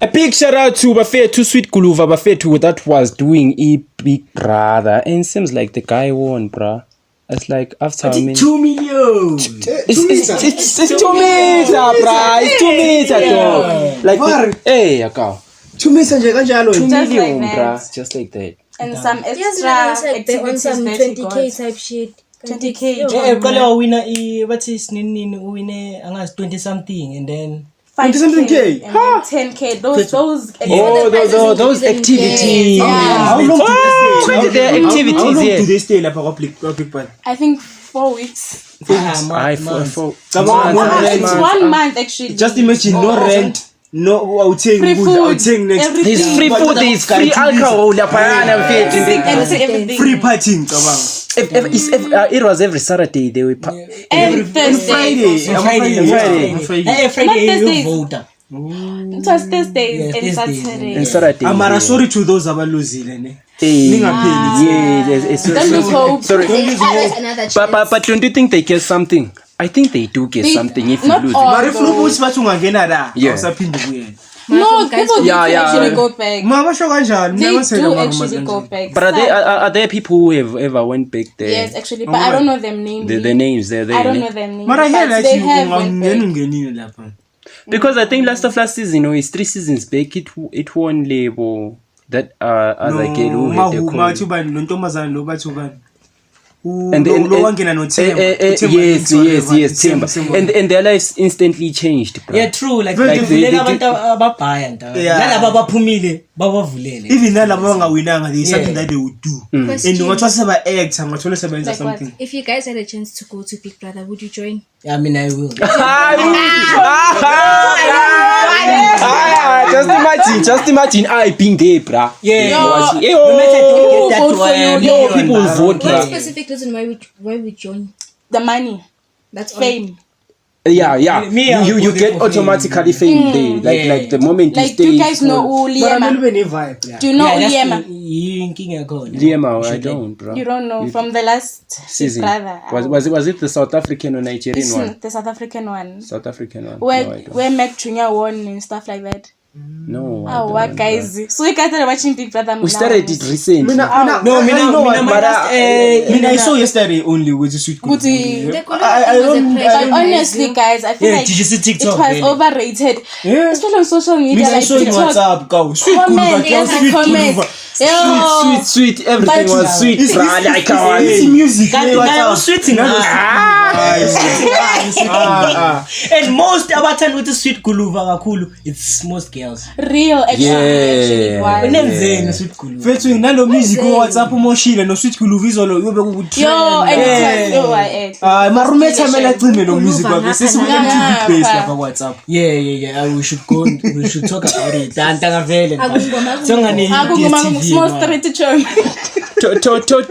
A big shout out to Bafethu Sweet Guluva Bafethu that was doing Big Brother, and it seems like the guy won, bruh. It's like after how many? 2 million. It's 2 meter, bruh. It's 2 meter, dog. Like, hey, Akao. 2 meter nje kanjalo. 2 million, bruh. Just like that. And some extra activities some that 20k type shit. 20k. Qala wina bathi sinini uwine angazi 20 something and then 20-something K. And then 10k. Those activities. How long do they stay? Like a public party? I think 4 weeks. 4 It's 1 month actually. Just imagine no rent. No, I would say free food. There's free food, there's free alcohol, everything. Free partying, it was every Saturday they were every Thursday. Friday you vote. It was Thursdays and Saturday. And Saturday. I'm sorry to those abaluzile ne. Sorry. But don't you think they get something? I think they do get something if you lose. But if you lose, what you gonna da? No, people do actually go back. They do actually go back. But are there people who have ever went back there? Yes, actually, but I don't know them names. The names, they're there. I don't know them names. But I hear they have went back. Because I think last season, it's 3 seasons back. It won label that other girl who had the call. And yes, Timber. And their lives instantly changed, bro. Yeah, true. Like even there's something that they would do. And what was about eggs and what was about something. If you guys had a chance to go to Big Brother, would you join? I mean, I will. Just imagine I being there, bruh. Yeah. People vote, bruh. What specific reason why we join? The money. That's fame. Yeah. You get automatically fame there. Like the moment you stay. Do you guys know Uliema? Do you know Uliema? Liema, I don't, bro. You don't know from the last season. Brother. Was it the South African or Nigerian one? The South African one. South African one. Where Mac Junior won and stuff like that. No. What guys? So you guys are watching Big Brother. We started it recently. I saw yesterday only with the sweet. I don't. But honestly, guys, I feel like did you see TikTok? It was overrated. Especially on social media. I saw WhatsApp. Sweet. Everything was sweet. It's music. And most about time with the sweet Guluva Kulu, it's most girls. Real actually. Sweet Guluva. Featuring nano music WhatsApp moshile no sweet Guluva izolo yobe ku my roommate amela cime no music because this is when TV base like WhatsApp. Yeah. We should go. We should talk about it.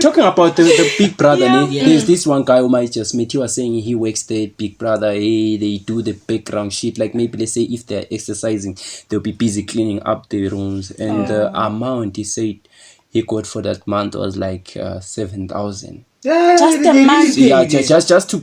Talking about the Big Brother, there's this one guy whom I just met. He was saying he works there at Big Brother. They do the background shit. Like maybe let's say if they're exercising, they'll be busy cleaning up the rooms. And the amount he said he got for that month was like 7,000. Just a month. Yeah, just to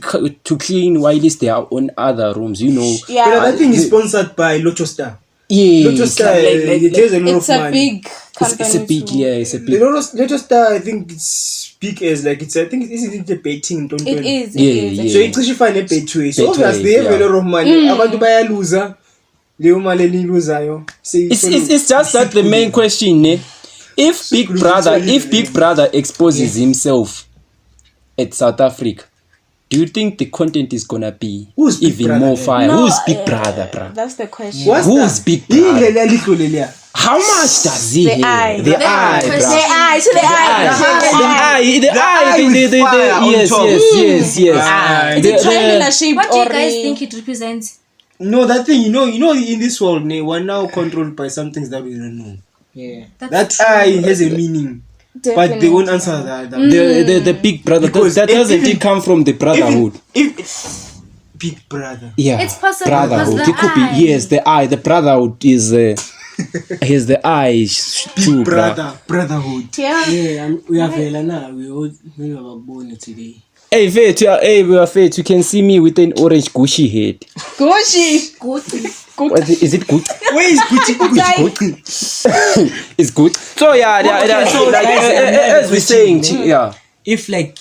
clean while they are on other rooms, you know. Yeah. But that thing is sponsored by Lotto Star. Yeah, Lotto Star, it has a lot of money. It's a big, it's a big. Lotto Star, I think it's big as like it's. I think it's the betting. Don't It is. Yeah. So it's actually find a betway. So obviously they have a lot of money. Abantu buy a loser. It's just that the main question, if Big Brother exposes himself at South Africa, do you think the content is gonna be even more fire? No, Who's Big Brother, bro? That's the question. Who's Big Brother? How much does he have? The eye. Yes. The triangular shape. What do you guys think it represents? No, that thing, you know, in this world, we're now controlled by some things that we don't know. Yeah. That eye has a meaning. Definitely. But they won't answer that. The Big Brother, that doesn't come from the brotherhood. If Big Brother. Yeah. It's possible. Brotherhood. It could be, yes, the eye. The brotherhood is here's the eyes too, brotherhood. Yeah. We are Vela now. We are born today. Hey, we are Faith. You can see me with an orange Gucci head. Gucci. Is it good? Where is Gucci? It's good. So so like as we're saying, yeah. If like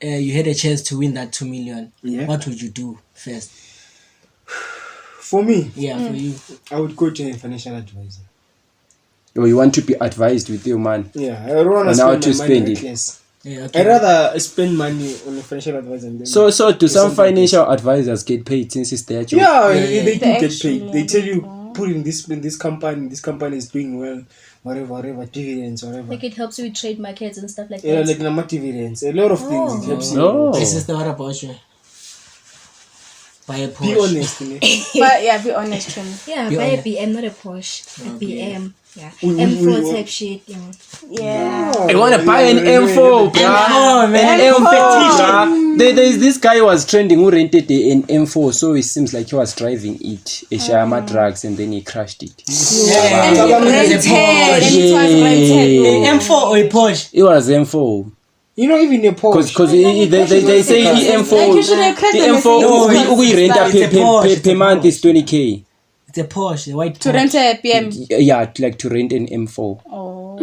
you had a chance to win that 2 million, Yeah. what would you do first? For me, For you. I would go to a financial advisor. Or you want to be advised with your man. Yeah, I don't want And to how spend to my money spend it. reckless. Yeah, okay. I'd rather spend money on a financial advisor than So do some something financial advisors get paid since it's their job? Yeah, they do They get actually paid. They tell you put in this company. This company is doing well. Whatever dividends, whatever. Like it helps you with trade markets and stuff like Yeah, that. like number dividends. A lot of things. It helps you. No. My sister, what about you? Buy a Be Porsche. honest. But yeah, be honest, Trim. Yeah, Be buy a honest. BM, not a Porsche. A BM. Yeah. We- M4 type shit, you know. Yeah. I want to buy an M4, bruh. man. An M4, bruh. There's this guy who was trending who rented an M4, so it seems like he was driving it, a Shama drugs, and then he crashed it. And Yeah. you rented, and it was rented. A M4 or a Porsche? It was M4. You know, even a Porsche. Because they say Like M4, you should have crashed the on M4 No, we rent it's a Porsche, per month is 20k. It's a Porsche, a white to Porsche. rent a PM. Yeah, like to rent an M4. Oh.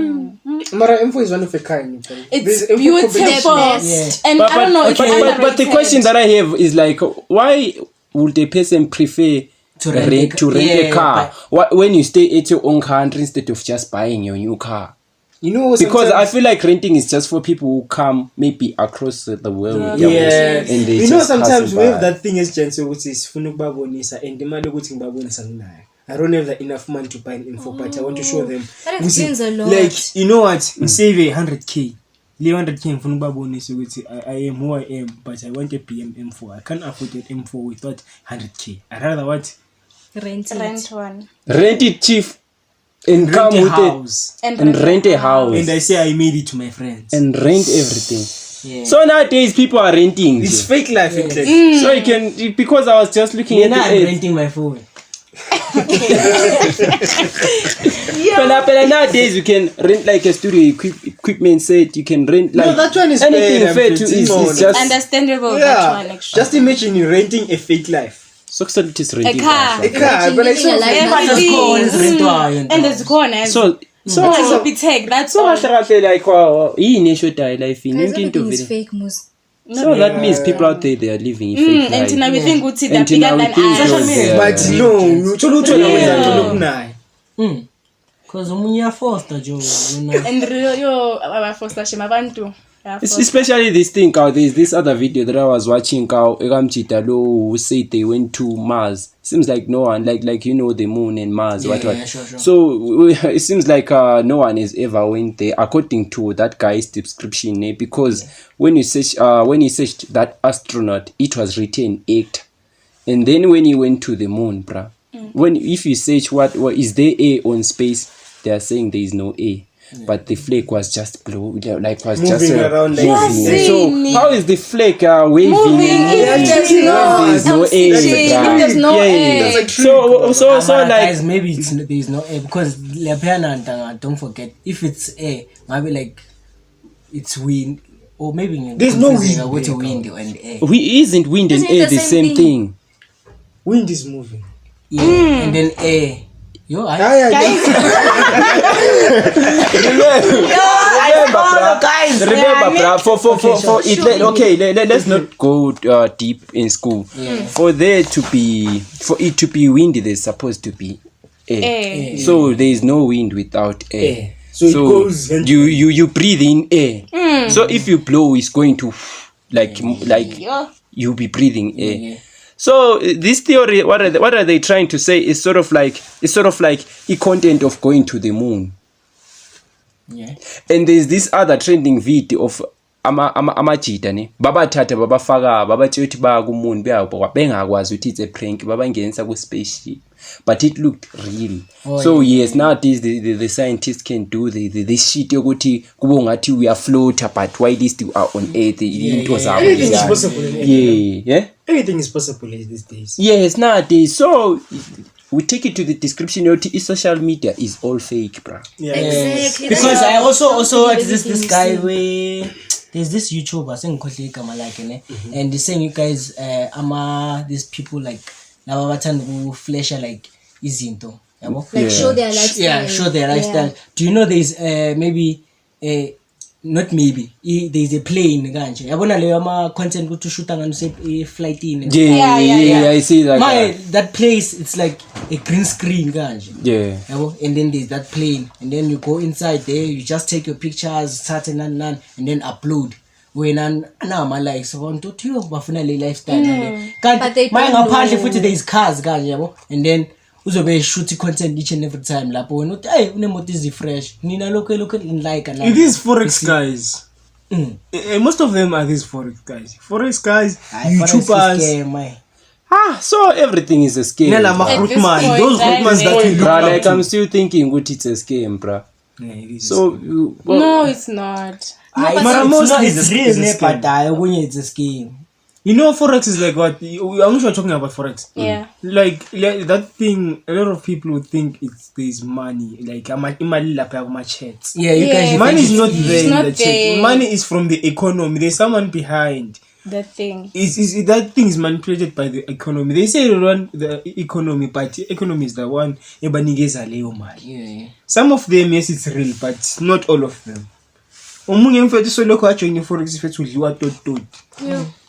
Mara M4 is one of a kind. It's There's M4 beautiful. competition. And I don't know if it's but the question that I have is like, why would a person prefer To rent a- a car when you stay at your own country instead of just buying your new car? You know, Because I sometimes- feel like renting is just for people who come maybe across the world. with their Yeah, boats and they you know, just sometimes passing we have by. that thing as chance ukuthi sifuna ukubabonisa and imali ukuthi ngibabonisa nginayo. I don't have the enough money to buy an info, but I want to show them. That ukuthi, explains a lot. Like, you know what? Save 100k. Le 100k ngifuna ukubabonisa ukuthi I am who I am, but I want a BM M4. I can't afford an M4 without 100k. I rather what? Rent rent it. one. Rent it, chief, and Rent come a with it house. and rent a house And I say I made it to my friends. and rent everything. Yeah. So nowadays people are renting. It's fake life, in fact. So you can, because I was just looking You're at not the ads. renting my phone. But nowadays you can rent like a studio equipment set. You can rent like No, that one is anything fair, fair I'm to fitting is on. just Understandable, that Yeah, one actually. just imagine you renting a fake life. so it is renting. car. A car, but I living a saw life Everything. And it's gone. So So be take. That's so all. much like yini eshodayo life Guys, into everything is it. fake, Mus. So that means people out there, they are living a fake And life. now we think they're And bigger now we than think us. those, But no, you told Yeah. Because umunye foster Joe, you know. And yo, abafosta shema abantu. especially this thing, there's this other video that I was watching, Egamchita who said they went to Mars. Seems like no one, like you know, the moon and Mars, Yeah, what. sure. So it seems like no one has ever went there, according to that guy's description, because when you searched that astronaut, it was written actor, and then when he went to the moon, bruh, if you search what is there air on space, they are saying there is no air. But the flake was just blue, like was Moving just around like moving. this. So how is the flake waving Moving, and it's moving just when there's no air? If there's no air. That's a trick. So like guys, maybe there's no air because Lepiana, don't forget, if it's air, maybe like it's wind, or maybe There's no confusing wind with there, wind and air. isn't wind and Isn't it air the the same same thing? Wind is moving. Yeah, and then air. Yo, Remember, bruh, for it. Okay, let's not go deep in school. For it to be windy, there's supposed to be air. So there is no wind without air. So it goes and- you breathe in air. So if you blow, it's going to like you'll be breathing air. Yeah. So this theory, what are they trying to say? Is sort of like the content of going to the moon. Yeah. And there's this other trending video of amajita ne babathatha babafaka babathi uthi baya ku moon bengakwazi ukuthi it's a prank babangenisa ku spaceship, but it looked real. Yes, nowadays the scientists can do this shit yokuthi kube ngathi we are floater, but while we are on earth into zabo. Anything is possible. Yeah. Anything is possible these days. Yes, nowadays. So we take it to the description. Social media is all fake, bruh. Yeah. Exactly. Because I also Don't believe this everything guy you see. where there's this YouTuber saying and he's saying you guys these people like now bathanda ku flasher like izinto yabo. Like show their lifestyle. Yeah, show their lifestyle. Do you know there's maybe not maybe there's a plane kanje yabona leyo ama content ukuthi ushuta ngani use flight in yeah, I see that that place it's like a green screen kanje yabo, and then there's that plane and then you go inside there, you just take your pictures start and then upload when ama likes abantu uthi yo bafuna le lifestyle kanti manje ngaphandle futhi there's cars kanje yabo, and then uzobe shoot content each and every time lapho wena uthi hey unemoto is fresh nina lokho in like it is forex guys. Most of them are these forex guys, YouTubers. So everything is a scam. Nela makrutman, those recruitments that we look Bruh, up like to. I'm still thinking what it's a scam, bruh. Yeah, it is So No, it's not. it's real but it's a scheme. you know, forex is like what? I'm not sure talking about forex. Yeah. Like that thing, a lot of people would think there's money. Like imali lapha kuma chats. Yeah, you guys. Money is not there in not the there. chat. Money is from the economy. There's someone behind. The thing. That thing is manipulated by the economy. They say they run the economy, but the economy is the one ebanigeza leyo mali. Yeah. Some of them, yes, it's real, but not all of them. Omunye mfethu soloko ajoin forex mfethu udliwa tot.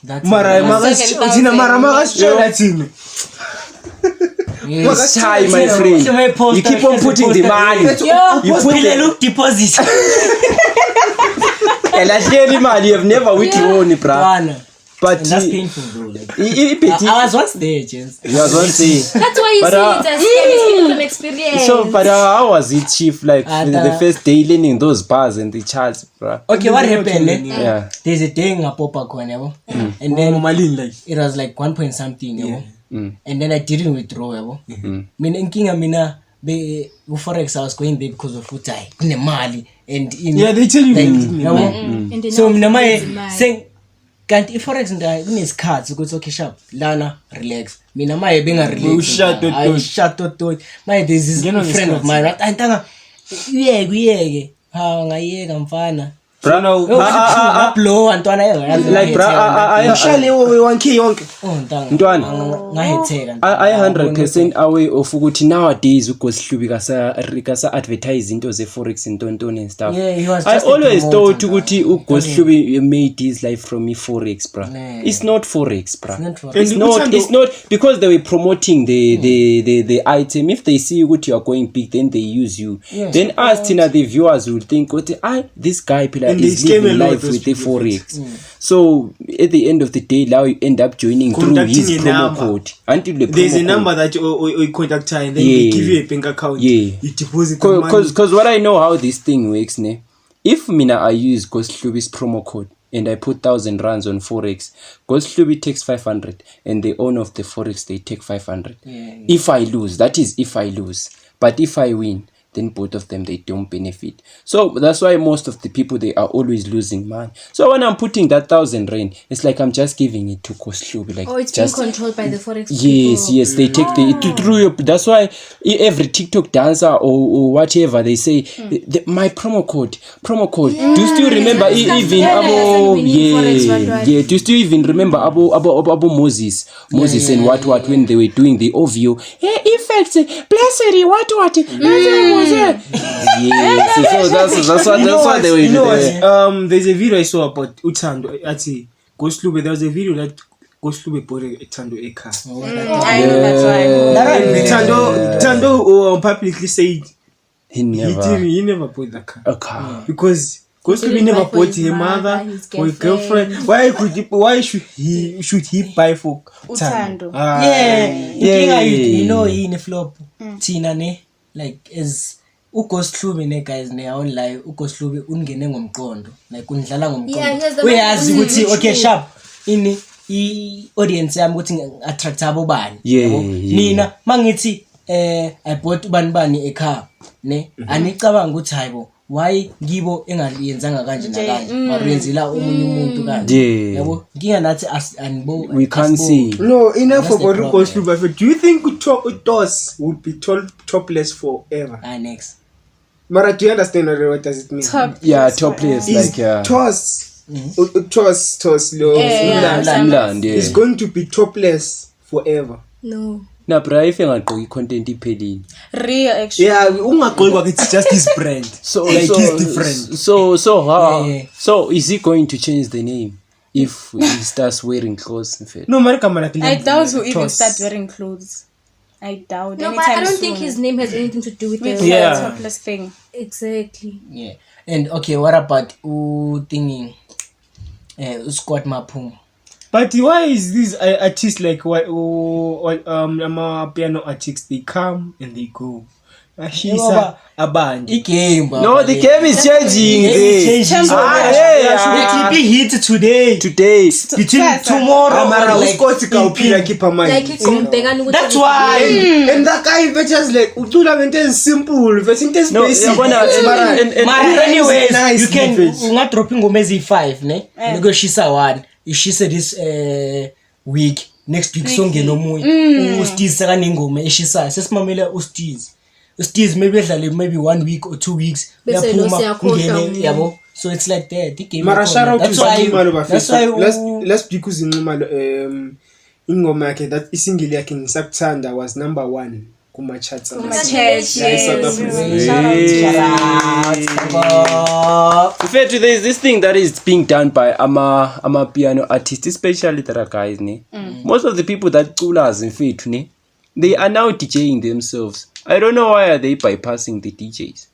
That's Mara magasitshela thina. yes. Hi, my friend. You keep on putting the money. You put the deposit. and I tell you, you have never withdrawn, bruh. But And that's painful, bro. Like, I I was once there, James. you was once saying. That's why you But, see it as scam. From experience. So, but how was it, Chief? Like the first day learning those bars and the charts, bruh. Okay, what happened? Yeah. There's a thing a pop up on and then it was like 1 point something, and then I didn't withdraw, mina be forex I was going there because of futai kunemali and they tell you And so mina my saying can't if forex kunesikhathi ukuthi okay sharp lana relax mina maye benga relax I shut my this is a friend of mine right antanga uyeke ngayeka mfana blow antwana like bruh, ushale we 1k yonke Ntwana, ngahetheka I 100% away of ukuthi nowadays uGosihlubi kasa advertise into ze forex and stuff. Yeah, he was I just a always promoter, thought ukuthi uGosihlubi made his life from forex, bruh. Yeah. It's not forex, bruh. It's not forex. It's not because they were promoting the item. If they see ukuthi you are going big, then they use you. Yes. Then us Tina the viewers will think, this guy And is they scam a living lot life of with the people. forex. So at the end of the day, now you end up joining through Contacting his a promo number. code. Until the there's promo a number code. that you contact her and then they give you a bank account. Yeah. You deposit the money. Because what I know how this thing works, ne? If mina I use Gosihlubi's promo code and I put 1,000 rands on forex, Gosihlubi takes 500 and the owner of the forex they take 500. If I lose, that is if I lose. But if I win, then both of them they don't benefit. So that's why most of the people they are always losing money. So when I'm putting that 1,000 rand, it's like I'm just giving it to Gosihlubi. Like it's just being controlled by the forex yes, people. they take the through your. That's why every TikTok dancer or whatever they say my promo code. Do you still remember even do you still even remember Abu Moses and what when they were doing the OVO effects blessed what yes, so that's what they were doing. There's a video I saw about Utando at Gosihlubi. There was a video that Gosihlubi bought a Tando a car. I know that's why. Tando publicly said he never bought the car. a car. Because Gosihlubi never bought his mother, his for his girlfriend. Why should he buy for Utando? You know in a flop Tina ne like as uGosihlubi ne guys ne online uGosihlubi ungene ngomqondo like undlala ngomqondo uyazi ukuthi okay sharp ini audience yami ukuthi attract abobani nina mangithi I bought bani a car ne anicabanga ukuthi hayibo why ngibo engaliyenzanga kanje nakanje marenzela omunye umuntu kanje yabo nginga nathi anibo we can't see no enough about Gosihlubi. Do you think Tos would be topless forever? Next Mara, do you understand what does it mean? topless like Tos Tos Land, is going to be topless forever. No. na bra if engagqoki content iphelile. Real actually. Yeah, ungagqoki kwakhe, it's just his brand. So like so, he's different. So how? Yeah. So is he going to change the name if he starts wearing clothes? In fact, No, mara kama like I doubt he'll even toss. start wearing clothes. I doubt. No, but anytime I don't soon. think his name has anything to do with with the Yeah. the topless thing. Exactly. Yeah. And okay, what about thinking Scott Mapum? But why is this artists like piano artists, they come and they go? Ashisa abandi. Game, no, the game is changing. They hit today. Today. Between tomorrow Mara, and like, Scott Kaupira keep a mind. Like it's umbhekani ukuthi That's why. And that guy just like ucula ngento ezimple, but into No, basic. yabona, and Mara, anyways, nice you can message. ungadrop ingoma ezi5 ne negoshisa 1 ishise this week next week songena omunye uSteez sekanengoma eshisayo sesimamela uSteez maybe edlale maybe 1 week or 2 weeks Bese lo siyakhohlwa ungene yabo, so it's like that the game. Mara shout out to That's why Zinxumalo u- let's because Zinxumalo ingoma yakhe that isingle yakhe ngisakuthanda was number 1 kuma charts. Church, Yes, South yes. Africa. Shout out. In fact, there is this thing that is being done by ama piano artists, especially the guys. Ne? Most of the people that culas in fact, ne, they are now DJing themselves. I don't know why are they bypassing the DJs.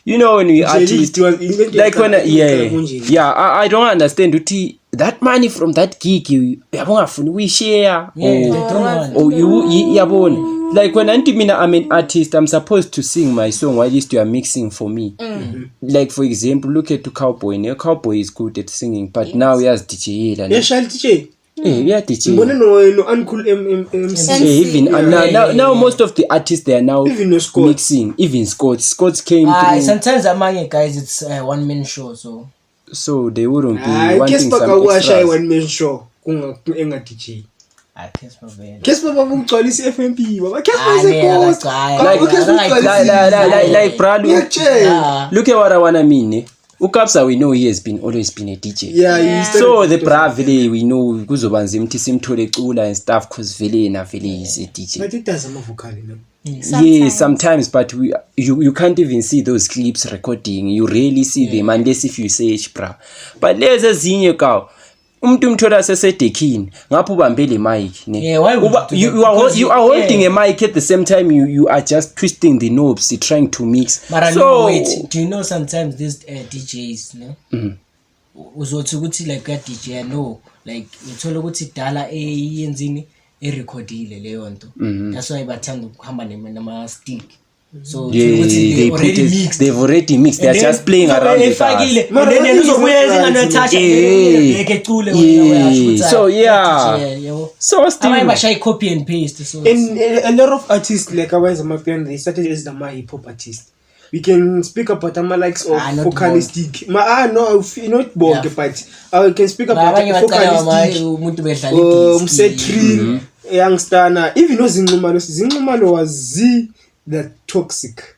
You know when we artists like when I don't understand. Uthi that money from that gig we share Yeah, they don't want. or you yabona. Like when I'm an artist, I'm supposed to sing my song while you are mixing for me. Like for example, look at the Cowboy. Now Cowboy is good at singing, but now he has DJ. Yeah, shall DJ. We are DJ. Mbona no uncool MC. Even now most of the artists they are now Even no Scott. mixing. Even Scott came through, Sometimes among guys it's a one-man show, so they wouldn't be I guess wanting some baka shy extras. one man show kunga DJ. I guess my bad. Guess baba ukugcwalisa FMP baba. Guess Like Pradu. Yeah. Look at what I wanna mean. Eh? Ukapsa we know he has always been a DJ. Yeah, you So the bra vele we know kuzoba nzima ukuthi simthole cula and stuff cause vele na vele is a DJ. But it doesn't move vocally no. Yeah, sometimes, but you can't even see those clips recording. You rarely see them unless if you search bra. But lezi ezinye kaw umuntu umthola sesedekini ngapho ubambe le mic ne. Yeah, why would you are holding a mic at the same time you are just twisting the knobs trying to mix. But So wait, do you know sometimes these DJs, no? Uzothi ukuthi like a DJ no, like uthola ukuthi dala eyenzini erecordile leyo nto. That's why bathanda ukuhamba nama stick. So they've already mixed. They are just playing around with us. So yeah. So still I copy and paste. So And a lot of artists like Awaza Mapian, they started as the hip hop artist. We can speak about likes of not vocalistic. Not Bong, Yeah. but I can speak about vocalistic. Msetri, Youngster, even though Zinxumalo was the toxic.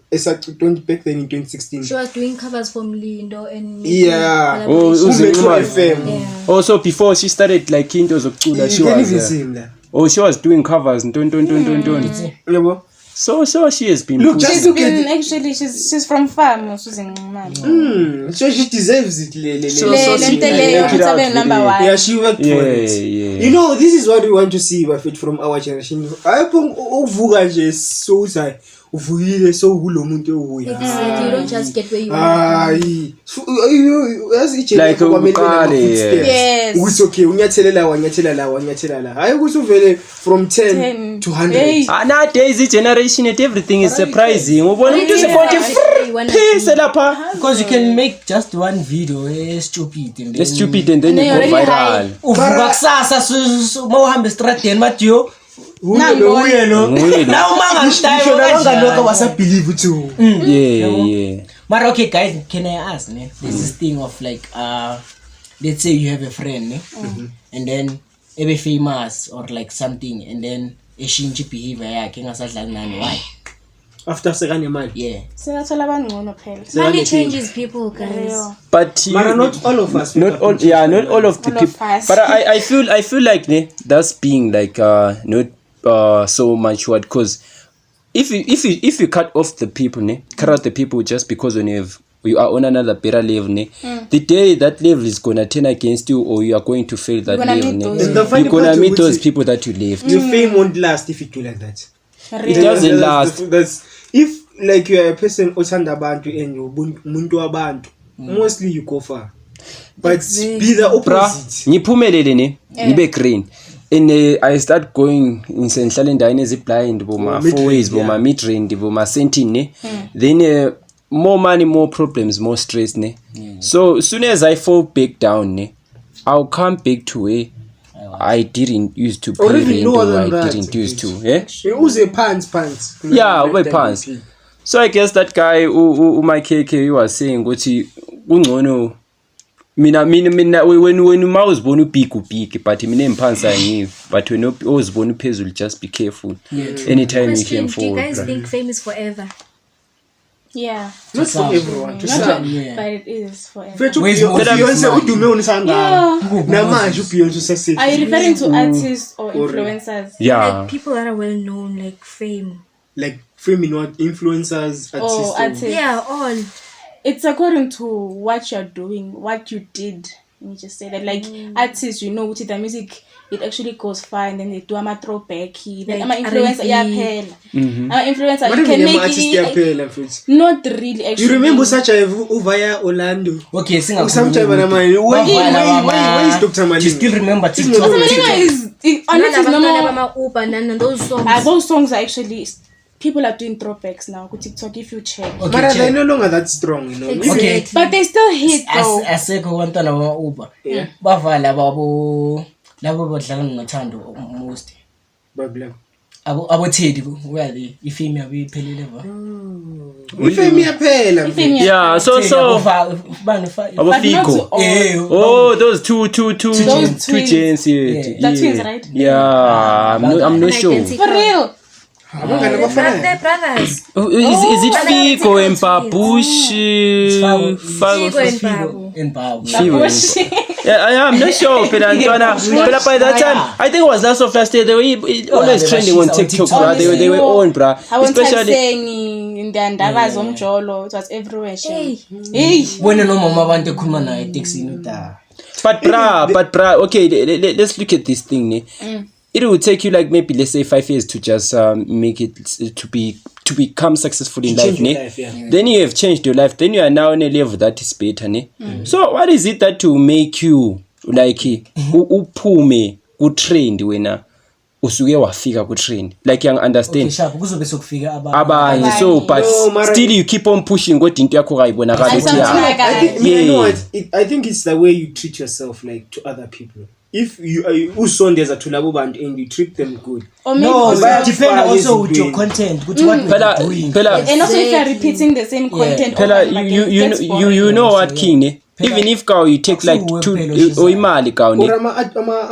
Back then in 2016. She was doing covers for Mlindo and Yeah. Oh, Metro FM. Yeah. also before she started like into zokula, she You can even was see him there. she was doing covers. Yabo? So she has been Look, pushing. just look at Actually, she's from farm. Susan Ngumalo. so she deserves it. Number 1. Yeah, she worked for it. Yeah. You know, this is what we want to see from our generation. I think uvuka nje so say uvukile so kulo muntu owuya. Exactly. You don't just get where you are. Hayi. Like uqale, Yes. Ukuthi okay, unyathelela la. Hayi ukuthi uvele from 10 to 100. Hey. Nowadays the generation and everything is surprising. Ubona umuntu usephothi lapha. because you can make just one video stupid and then It's stupid and then you go already viral. uvuka kusasa mawuhamba estradeni mathiyo Uye lo. now Ngisho nabangaloka wasabelieve too. Yeah. But okay guys, can I ask ne? There's this thing of like let's say you have a friend ne? And then ebe famous or like something and then eshintshe behavior yakhe engasadlali nani, why? After sekane mali. Yeah. Singathola abangcono phela. Money changes people, guys. But Mara not all of us. not all of the All of people. us. But I feel like that's being like not so much what, because if you cut off the people, ne, cut out the people just because you are on another better level, ne, the day that level is gonna turn against you, or you are going to fail that level, ne, you're gonna meet those people that you left. Your fame won't last if you do like that. It doesn't last. That's if like you are a person othanda abantu and you umuntu wabantu, mostly you go far. But be the opposite. Ngiphumelele ne, ngibe green. And I start going in Central and Dine blind, boma 4 ways, boma mid-range, boma sentin, ne. Then more money, more problems, more stress, ne. So as soon as I fall back down, ne, I'll come back to where I didn't used to pay rent, or I didn't used to. Yeah. You use pants. Yeah, over pants. So I guess that guy who my KK was saying, what he ungcono. Mina when you mouse born big, but mina mpansa ngive. But when you always born phezulu, just be careful. Anytime you came forward. Do you guys think fame is forever? Yeah. Not for everyone. To some. But it is forever. Beyonce udume unisanga. Namanje Beyonce success. Are you referring to artists or influencers? Yeah. Like people that are well known, like fame. Like fame in what? Influencers, artists. Oh, artists. Yeah, all. It's according to what you're doing, what you did. Let me just say that, like artists, you know, with the music, it actually goes far, and then they do a throwback. Then I'm an influencer, I'm an influencer. You can make it. Not really, actually. You remember such a via Orlando? Okay, sing a Sometimes where is Dr. Malina? You still remember TikTok? Dr. Malina is honestly normal. Those Those songs are actually. People are doing throwbacks now on TikTok if you check. Okay, but they're no longer that strong, you know. Okay. But they still hit though. Asekho abantwana ba-Uber. Bavala labo badlala ngothando most. Problem. Abo Teddy where the ifame yabe iphelele ba. Ifame yaphela. Yeah, so Fiko. Oh, those two gents here. That's twins, right? Yeah, I'm not sure. For real. They're brothers. Is it Figo and Babush? Figo and Babu. Yeah, I'm not sure, but by that time, I think it was last of last year. They were always trending on TikTok, bro. They were on, bro. I was saying in the Andavas Jolo, it was everywhere. Hey. When no mama want to come on a taxi, but bra, okay, let's look at this thing. It will take you like maybe let's say 5 years to just make it to become successful in life, ne? Then you have changed your life. Then you are now on a level that is better, ne? So what is it that will make you like uphume ku trend wena usuke wafika ku trend? Like you understand. Okay, sharp kuzobe sokufika abanye. So but still you keep on pushing godwa into yakho kayibonakala ukuthi you know what? I think it's the way you treat yourself like to other people. If you usondeza to labo bantu and you treat them good. No, but depend also with your content, with what you're doing. And also if you're repeating the same content. You know what, King, ne? Even if you take like 2 or imali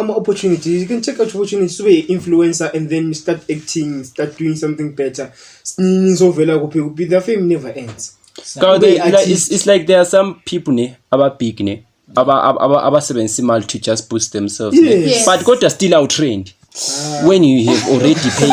or opportunities, you can take opportunities to be influencer and then start acting, start doing something better. The fame never ends. It's like there are some people ne about big ne abasebenza imali to just boost themselves, but kodwa still out trained when you have already paid.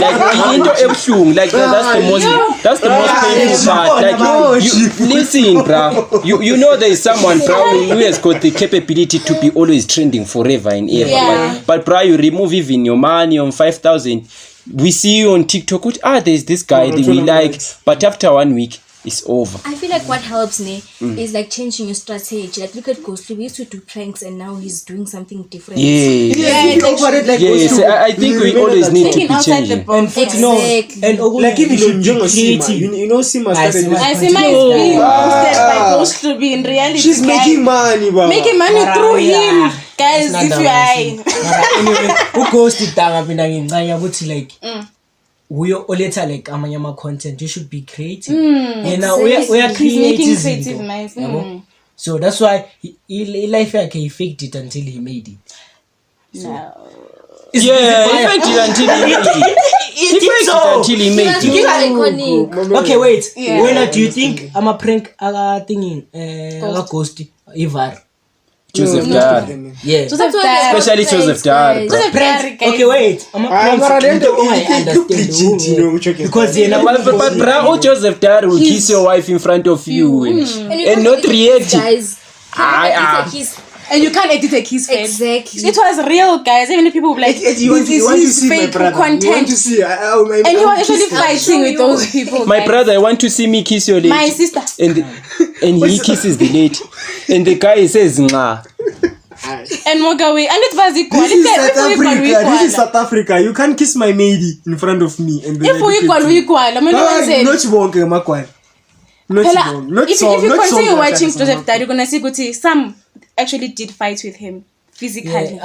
Like into ebuhlungu, like that's the most painful part. Like you listen, bro. You know there is someone, bro, who has got the capability to be always trending forever and ever. But bro, you remove even your money on 5,000. We see you on TikTok. There's this guy that we like, but after 1 week. It's over. I feel like what helps me is like changing your strategy. Like look at Ghostly. We used to do pranks and now he's doing something different. I think we always need to be changing. And like if you know Sima started Sima is being boosted by Ghostly in reality. She's making money, bro. Making money through him. Guys, if you anyway, who goes to Tanga like we oletha like amanyama content, you should be creative. And now we are creative nice. So that's why life he faked it until he made it. No. He faked it until he made it. Okay, wait. When do you think I'm a prank thinking ghost Ivar? Joseph Diary. Yeah. Joseph That's why Diary. they're Especially pranks, Joseph Diary, guys. bro. Joseph Diary, guys. Okay, wait. Because you know, But bro, Joseph Diary will kiss your wife in front of you And you and can't not edit react. guys. It's a kiss. And you can't edit a kiss face. Exactly. It was real, guys. Even if people were like, You want to this see my fake brother. You want content. to see. And he was actually fighting with those people. My guys. brother, I want to see me kiss your lady. My sister. And he kisses the lady. And the guy says, nah. And walk away. And it was equal. This is South Africa. This is South Africa. You can't kiss my lady in front of me. And If we equal. I mean, not bonke makwan. Not wrong. Not if so. you Not so. continue watching Joseph Diary, you're gonna see Guti. Some actually did fight with him physically.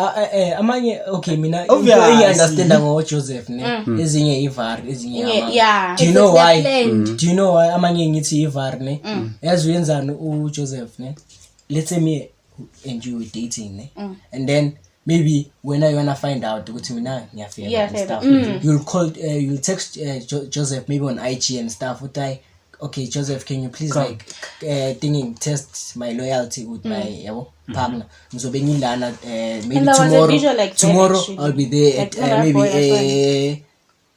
amanye okay mina Obviously. into engiunderstanda ngo-Joseph ne ezinye ivar ezinye ama Yeah. do you know Because why they're planned. do you know why amanye ngithi ivar ne yazi uyenzani uJoseph ne let's say me and you were dating ne and then maybe when I wanna find out ukuthi mina ngiyafela Yeah, and stuff you'll call you'll text Joseph maybe on IG and stuff uthi okay Joseph, can you please like test my loyalty with my partner ngizobe ngilana maybe And there was a visual like that, tomorrow actually. I'll be there Like, at that maybe boy as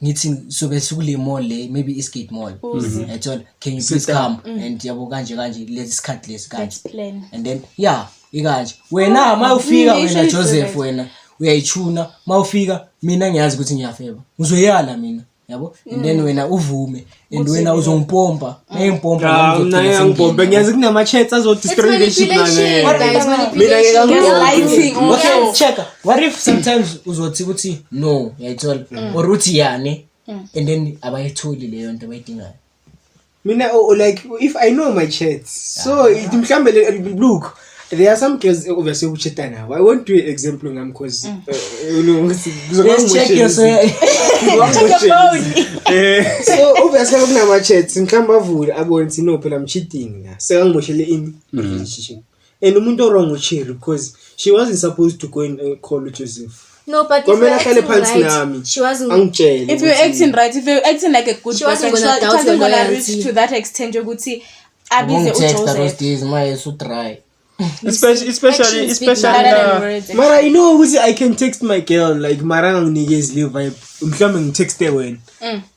ngithi sobe sikule mall le maybe Eastgate Mall I told can you please come and yabo kanje let's cut this guys Let's plan. and then yeah ikanje wena mawufika wena usually do Joseph that. wena uyayichuna mawufika mina ngiyazi ukuthi ngiyafeba ngizoyala mina yabo and then wena uvume and wena uzongipompa ngimpompa ngiyangibombe ngiyazi kunama-chats azodestroy relationship Manipulation, guys. Gaslighting. okay check what if sometimes uzothi ukuthi no yayithola or uthi yani and then abayitholi leyo nto abayidingayo mina like if I know my chats so mhlambe look there are some girls obviously ucheta now I want to example ngam because you know let's check your so obviously kunama chats mhlamba avula abone ukuthi no phela I'm cheating la sekangimoshele in relationship and umuntu wrong uCherry because she wasn't supposed to go and call Joseph. No, but if Kwamele you're ahlale acting phansi right, nami. she wasn't. Angitshele If you're acting right, if you're acting like a good She wasn't person, gonna it doubt wasn't your gonna loyalty. reach to that extent. You could see Abize text those uJoseph. days my so try especially Mara you know ukuthi I can text my girl like mara nginikeze le vibe mhlawumbe ngitexte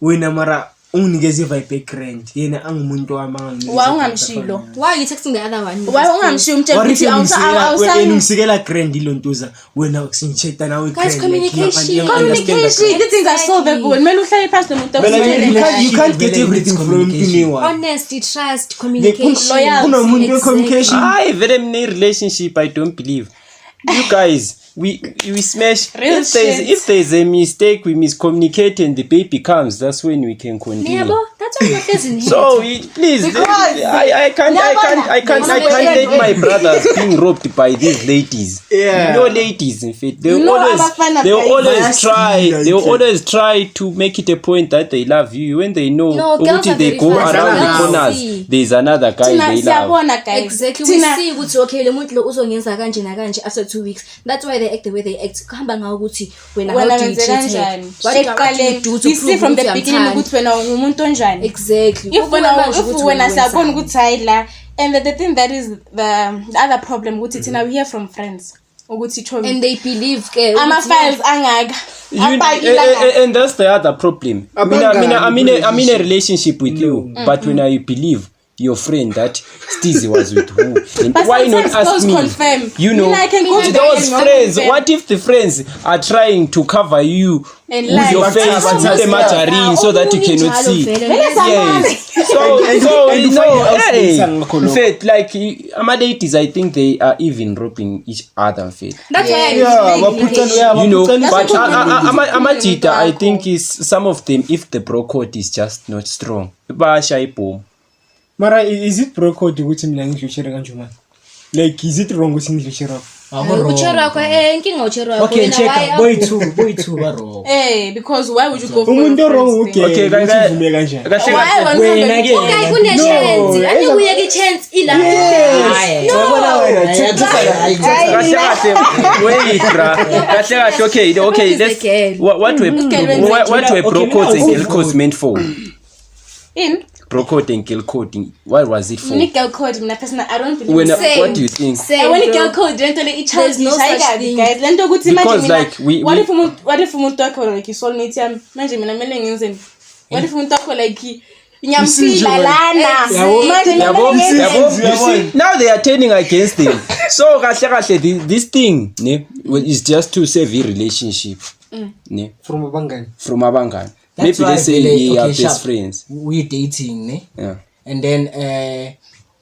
wena mara unginikeze vibe egrand yena angumuntu wami Why ungamshilo? Why are you texting the other one? Why ungamshilo umtshela ukuthi awusayi ngisikela grand ilontuza wena singitsheta nawe Guys, grand communication. These things are solvable. Kumele uhlale phansi nomuntu okutshele. you can't get everything from anyone Honesty, trust, communication. loyalty. kunomuntu we-communication I very many relationship I don't believe. You guys, we smash. Real If there's a mistake, we miscommunicate and the baby comes. That's when we can continue. Neighbor, that's why you're facing him. So please, I can't let my brothers being robbed by these ladies. Yeah. No ladies, in fact, they No, will abafana guys. always try to make it a point that they love you when they know No, girls ukuthi are they very go fast. around the Girls corners. see. There's another guy Thina they love. siyabona guys. Exactly. We Thina see ukuthi okay le muntu lo uzongenza kanje na kanje after 2 weeks. That's why they act the way they act. Kuhamba ngawo ukuthi wena how wena do you wenze treat her? kanjani? What do you do to We see prove from the ukuthi beginning uyamthanda? ukuthi wena ungumuntu onjani. Exactly. If wena wenzani. siyabona ukuthi hayi la and the thing that is the other problem ukuthi thina we hear from friends ukuthi Chomi And they believe ke ama files angaka And that's the other problem. I'm in a relationship with you, but when I believe your friend that Steezy was with who, and But why not sometimes ask those me? confirm. You know, I can go to those them and friends. confirm. What if the friends are trying to cover you And with lie. your But face with the margarine so that you cannot see? Yes. So and you know, find out hey, things are in fact, like Amadeus, I think they are even robbing each other. In fact. That's why You know, That's but what Amajita, I think is some of them. If the bro code is just not strong, mara is it bro code ukuthi mina ngidlushera kanje man like is it wrong ukuthi ngidlushera uchera kwa inkinga uchera okay check boy two baro because why would you go for umuntu wrong okay Okay, guys, uvume kanjani wena ke okay kune chance ake kuye ke chance ila Wait, bruh. Okay. Let's. What were bro codes and girl codes meant for? in bro code and girl coding, what was it for? Mini girl code, mina personal, I don't believe When, in Same. what do you think? Same, when bro. girl code, lento le There's no such thing. guys. Lento ukuthi Because, manje like, we- what if umuntu wakho like soulmate yami, manje mina mele ngenzeni? What if umuntu wakho like ngiyamfila lana. Manje mina Yabo, mele ngenzeni? you see, now they are turning against him. So kahle this thing ne is just to save a relationship ne from abangani. from abangani. That's Maybe why they say vele, we are okay, best sharp. friends. We dating ne, Yeah. and then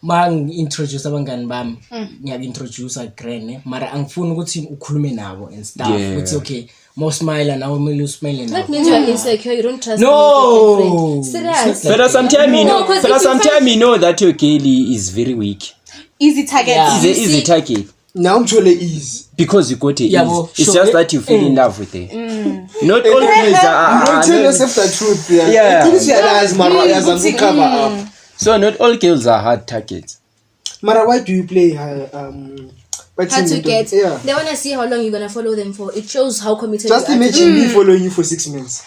introduce abangani bami ngiyaku-introduce grand ne, mara angifuni ukuthi ukhulume nabo and stuff. Yeah. It's okay, mawusmile nawe kumele usmile That nabo. means you are insecure. You don't trust No. me. As a friend. Serious. But sometimes you No, know, 'cause but if you sometimes you know that your girl is very weak. Easy target. Yeah. Is easy target Now I'm sure is. because you got a Yeah, ease. well, It's sure. just that you feel in love with her. Not all girls You are. don't tell yourself the truth. Yeah. Yeah. It is realize Mara as a cover up. So not all girls are hard targets. Mara, why do you play Hard to get. Yeah. They want to see how long you're gonna follow them for. It shows how committed Just you are. imagine me following you for 6 months.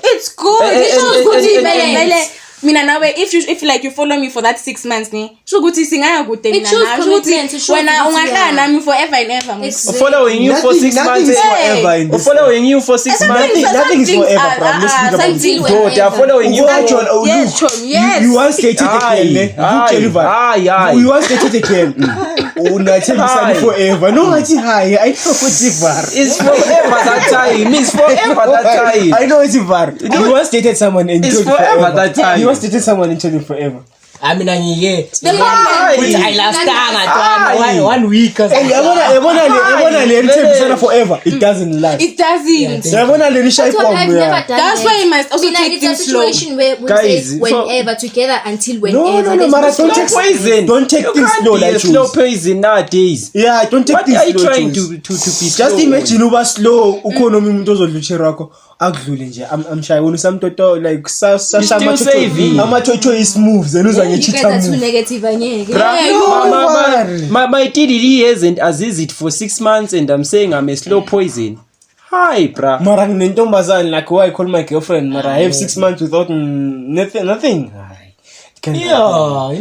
It's good. Eh, It shows eh, good. eh, eh, Vele mina nawe if like you follow me for that 6 months ne, sho ukuthi singaya kude It mina shows nawe. Sho commitment, it ukuthi shows wena ukuthi, ungahlala yeah. nami forever and ever. Exactly. Following you for 6 months. is Hey. forever in Or this. following you for 6 months. Nothing is forever, bro. Let's speak about Until it. Bro, they are whenever. following you. What, John? Oh, Yes, look. Chom, yes. You once dated a girl, ne? Aye. You once dated a girl. Oh, nothing Hi. is forever. No, I hi. I know what it's var. It's forever that time. It's forever that time. I know it's var. You once dated someone and It's told you forever that time. You once dated someone and told you forever. I mean, Aye. I last Aye. time one week. Hey, yabona le mthembisana forever. It doesn't last. It doesn't. Yabona le That's nishaya what I've bomb. never Yeah. done. That's it. why you must also Mina, take it's a things slow. situation where we Guys, say so- whenever together until whenever. No, There's Mara, no don't take Poison. Don't take You things can't slow be like a slow shoes. poison nowadays. Yeah, don't take What things are you slow. trying Jules. to be Just slow? imagine uba slow ukhona umuntu ozodluthera wakho akudlule nje amshaya wona samtoto like still saving. amathotho is smooth then uza You guys ngechitha are too move. negative, anyeke. My TDD hasn't assist it for 6 months and I'm saying I'm a slow poison. Hi, bruh. Mara nginentombazane like why I call my girlfriend Mara I have 6 months without nothing. Hayi. It can't happen.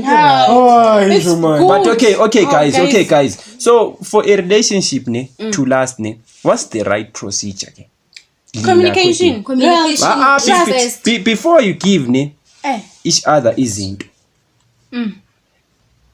Yeah. Oh, It's you man. good. But okay, Oh, guys. So for a relationship to last what's the right procedure? Communication. Communication is first. Before you give Eh. each other izinto.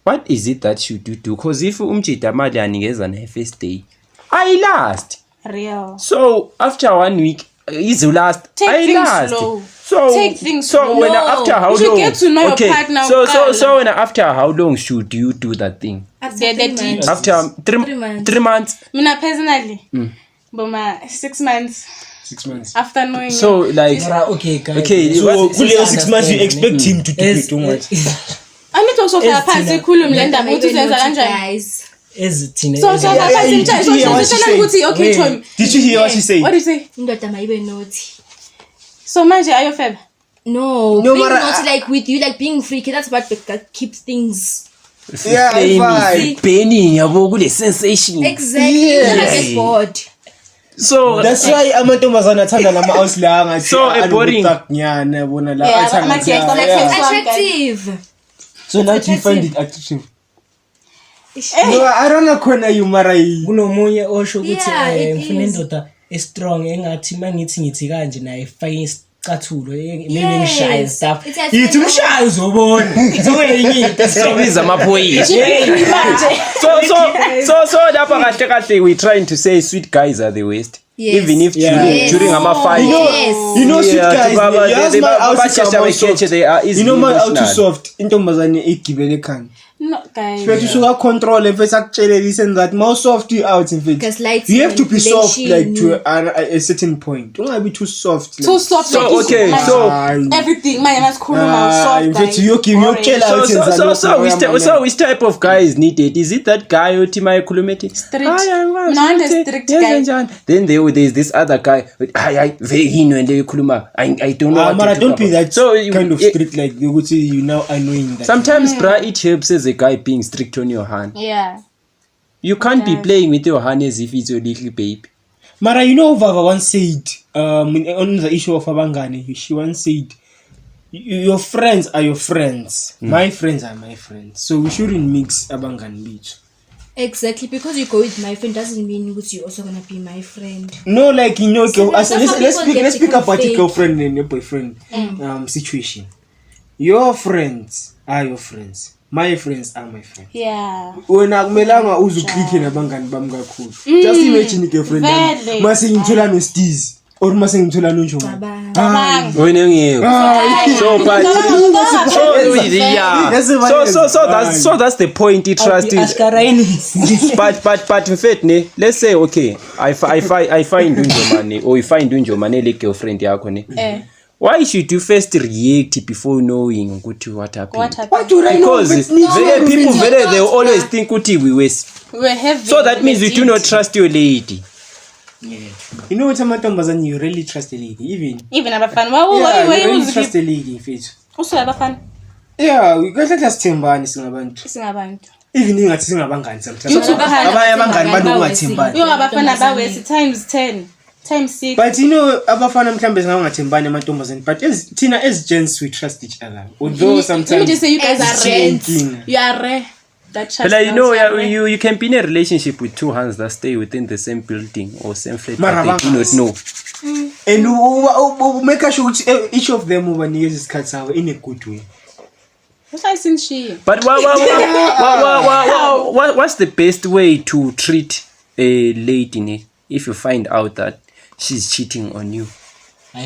What is it that you do? Because if umjida mali anikeza na first day, I last. Real. So after 1 week, is the last. Take I things last. slow. So Take things so slow. when No. after how You should long? get to know your okay. partner, So Carla. when after how long should you do that thing? They did. After 3 months. 3 months. Mina personally. But my 6 months 6 months. after knowing. So like Okay, guys. Okay, So what- kuleyo 6 months you expect him to do it too much. I need to also Ezithina- phansi khuluma le ndaba ukuthi Maybe senza not, kanjani. guys. ezithina So yeah, phansi did mtshela you hear what she so said? ukuthi okay Wait. Tom. Did you hear what she said? What do you say? Indoda mayibe naughty. So manje ayofeba. No, No, being but naughty like with you, like being freaky. That's what keeps things. Yeah, fine. Pain yabo kule sensation. Exactly. Yes. You're gonna get bored. So That's why amantombazana athanda lama house la ngathi So, boring. nyana bona la Yeah, athanda. ama-text, Yeah. ama-text. Attractive. So now do you find it attractive? Eh. No, I don't know khona you mara kunomunye osho ukuthi Yeah, it ngifuna is. indoda strong engathi mangithi kanje naye ifake isicathulo maybe Yes. ngishaye stuff It's a- yithi umshaye uzobona zonke into sobiza amaphoyisa. Manje. So lapha kahle we trying to say sweet guys are the worst. Yes. Even if Yeah. during ama fight. Yes. You know sweet Yeah, guys. Baba, You ask they- my Baba house just is have a soft. catch, they are easily You know my how too emotional. soft intombazane igibele khani. No guys. Fethu suka control mfethu akutshelelise ngathi mau soft you out mfethu. Gaslighting, You have to be soft like manipulation. to a certain point. Don't be too soft. Too soft So, like this. okay, Manje. so- everything manje masikhuluma soft. mfethu guys. yoki Boring. yokutshela So, uthi so, yenza so, lokhu, so, which, uyabona. so which type of guy is needed? Is it that guy othi mayekhulumete? Strict. No, the strict guy. Then there's this other guy. Hayi very hino le ekhuluma. I don't know. what Mara, to don't talk be about. that So kind of eh, strict like ukuthi you now annoying that. Sometimes, bruh, it helps as a guy being strict on your hand. Yeah. You can't be playing with your hand as if it's your little baby. Mara, you know Vava once said on the issue of abangane, she once said your friends are your friends. My friends are my friends. So we shouldn't mix abangani bethu. Exactly, because you go with my friend doesn't mean that you're also gonna be my friend. No, like So let's speak about the fake. girlfriend and your boyfriend situation. Your friends are your friends. My friends are my friends. Yeah. Wena akumelanga uzuklikhe nabangani bami kakhulu. Just imagine girlfriend Vele. mase ngithola no Steez or mase ngithola no Njomo. Bang. Wena ngiyeko. So but so that's the point. He trusted. But in fact, ne, let's say okay, I find Unjomane or you find Unjomane like girlfriend yakho ne. Why should you first react before knowing what happened? What do I know? Because people they always think we were. So that means you do not trust your lady. Yeah. You know what amantombazane, you really trust a lady, even abafana. You really trust a lady, mfethu. Also abafana. Yeah, we got that thembani singabantu. Even ingathi singabangani sometimes. Abanye abangani banokungathembani. Yo abafana bawesi times 10 times 6. But you know abafana mhlambe singabangathembani amantombazane, but Tina as gents we trust each other. Although sometimes let me just say you guys are rent. You are rare. But you know, you can be in a relationship with two hands that stay within the same building or same flat, but they do not know. And make sure each of them uses cuts out in a good way. But what's the best way to treat a lady if you find out that she's cheating on you?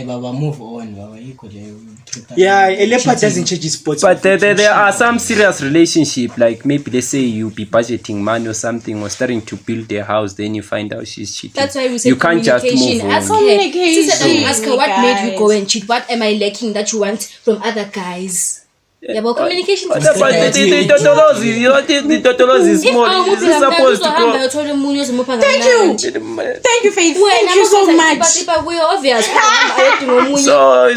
Baba, move on, Baba. Yeah, a leopard doesn't change his spots. But there are some serious relationship, like maybe let's say you be budgeting money or something, or starting to build a house, then you find out she's cheating. That's why we say you can't just move on. Ask her what made you go and cheat. What am I lacking that you want from other guys? Yeah, but communication is the totology is small. This is supposed to go. Thank you, Faith. Thank you so much. But we're obvious. So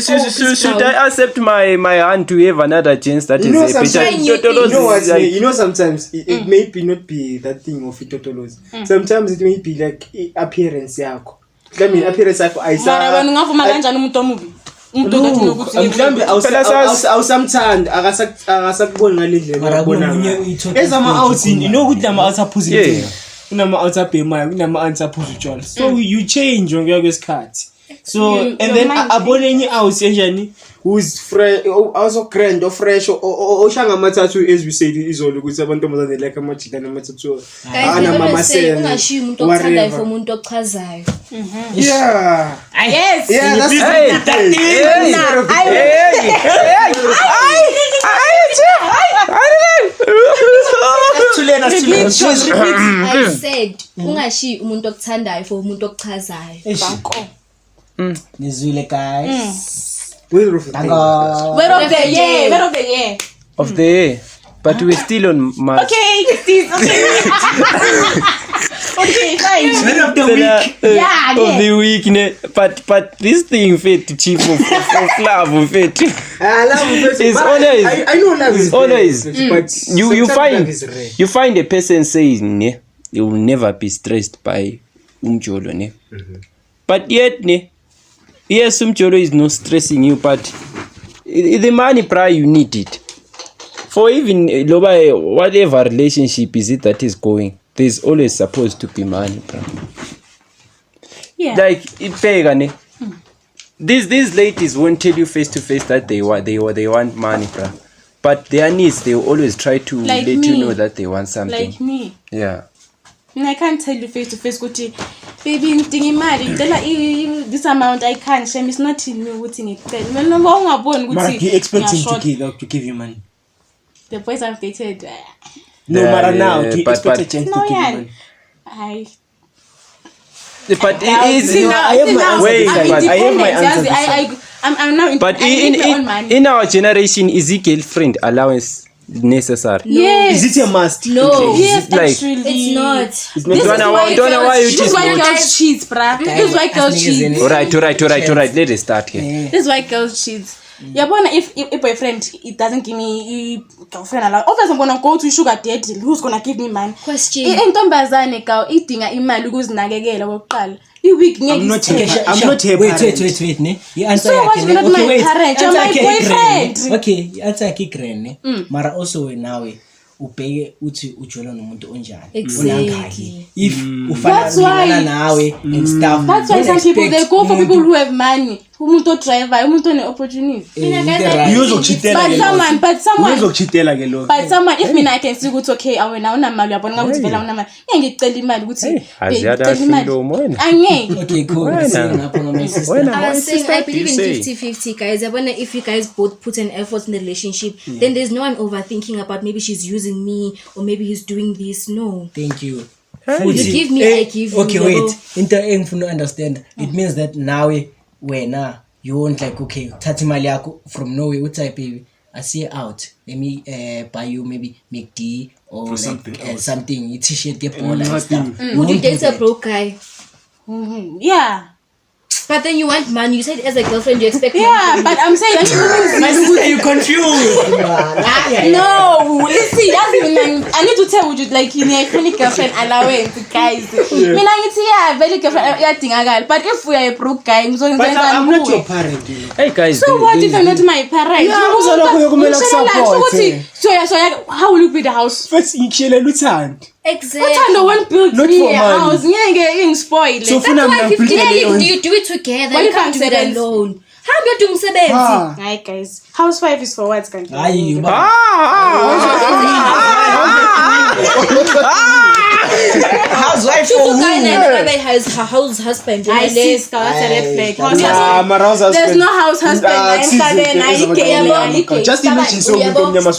should I accept my hand to have another chance? That is a better. You know, sometimes it may not be that thing of totology. Sometimes it may be like appearance yako. I mean, appearance yako. Awusamthanda akasakuboni ngalendlela ubona ezama-outs you know ukuthi nama-outs aphuza imithela kunama-outs abhemayo kunama-outs aphuza utshwala so you change ngokuya kwesikhathi so and then abone enye outs enjani who's fresh also grand or fresh oshanga amathathu as we said izolo ukuthi abantombazane like amajita namathathu anamamasela ungashiyi umuntu okuthandayo for umuntu okuchazayo. Yeah. Yes. Yeah, that's I said ungashiyi umuntu okuthandayo for umuntu okuchazayo. Nizwile guys. Where of the year. Of the year. But we're still on March. Okay. Okay, fine. of the week. Of the week, ne? But this thing fit to chief of love of it. It's always. I know love is always. But you find a person saying ne, you will never be stressed by umjolo ne. But yet ne, yes, umjolo is not stressing you, but the money price you need it. For even whatever relationship is it that is going, there's always supposed to be money, bro. Yeah. Like it pay. These ladies won't tell you face to face that they want money, bro. But their needs, they will always try to like let me. you know that they want something. Like me. Yeah. I can't tell you face to face, baby, I'm married. This amount I can't share. It's not in me. What's in it? But you expect him to give you money? The boys I've dated. No matter now, do you expect a chance no, to give yeah. you money? But it is. I have my answer. I'm now. But in our generation, is the girlfriend allowance necessary? Yes. Is it a must? No. Yes, like, actually. It's not. It's not. Don't know why you This is why girls cheat, bruh. This is why girls cheat. Alright. Let us start here. This is why girls cheat. Yabona, if a boyfriend it doesn't give me a girlfriend, obviously I'm gonna go to sugar daddy who's gonna give me money. Question. Intombazane ka idinga imali ukuzinakekela kokuqala. I-week I'm not ngeke her Wait, parent. ne? I-answer So what, yakhe, you're ne? not my wait. parent, you're Answer my yakhe boyfriend. i-grand, ne? Okay, i-answer yakhe i-grand, ne? Mara also nawe ubheke uthi ujola nomuntu onjani. Exactly. Unangaki. If That's why- ufana nawe and stuff. That's why don't some people they expect go for umuntu- people who have money. Umuntu driver, umuntu one-opportunity. Right. But someone Uzokuchitela ke lokho. But someone, if mina I can see ukuthi okay, awena unamali uyabona ukuthi vela unamali. Ngeke ngicela imali ukuthi Aziada silo mona. Angeke. Okay, cool. Ngapho my sister. I was saying, I believe in say? 50-50, guys. I wonder if you guys both put an effort in the relationship, then there's no one overthinking about maybe she's using me or maybe he's doing this. No. Thank you. You give me, I give you. Okay, wait. Into engifuna understand. It means that nawe wena you won't like okay, thatha imali yakho from nowhere uthi baby, I see you out. Let me buy you maybe McD or like, something, t-shirt, get ball and stuff. Would you date a broke guy? Yeah. But then you want money. You said as a girlfriend you expect Yeah, but I'm saying My sister, you confused. no, let's see. I need to tell you like in a funny girlfriend allowance, guys. Mina ngithi yeah, very girlfriend iyadingakala. But if we are a broke guy, But I'm not your parent. Hey guys, So what if I'm not my parent? Yeah, uzalokho yokumele akusupport. So how will you build a house? First ngikhiyelela uthando. Exactly. Uthando won't build Not me for a money. house. Ngeke ingispoil. So That's funa why mina 50 ngibhilele do you do it together? Why You you can't do can't it say that? alone. How do you do umsebenzi? Hi guys. Housewife is for what country? Hayi, housewife for Shuko who? guy na has her house husband. I see star, that's a red flag. There's There's no house husband. I'm Just imagine so mnyama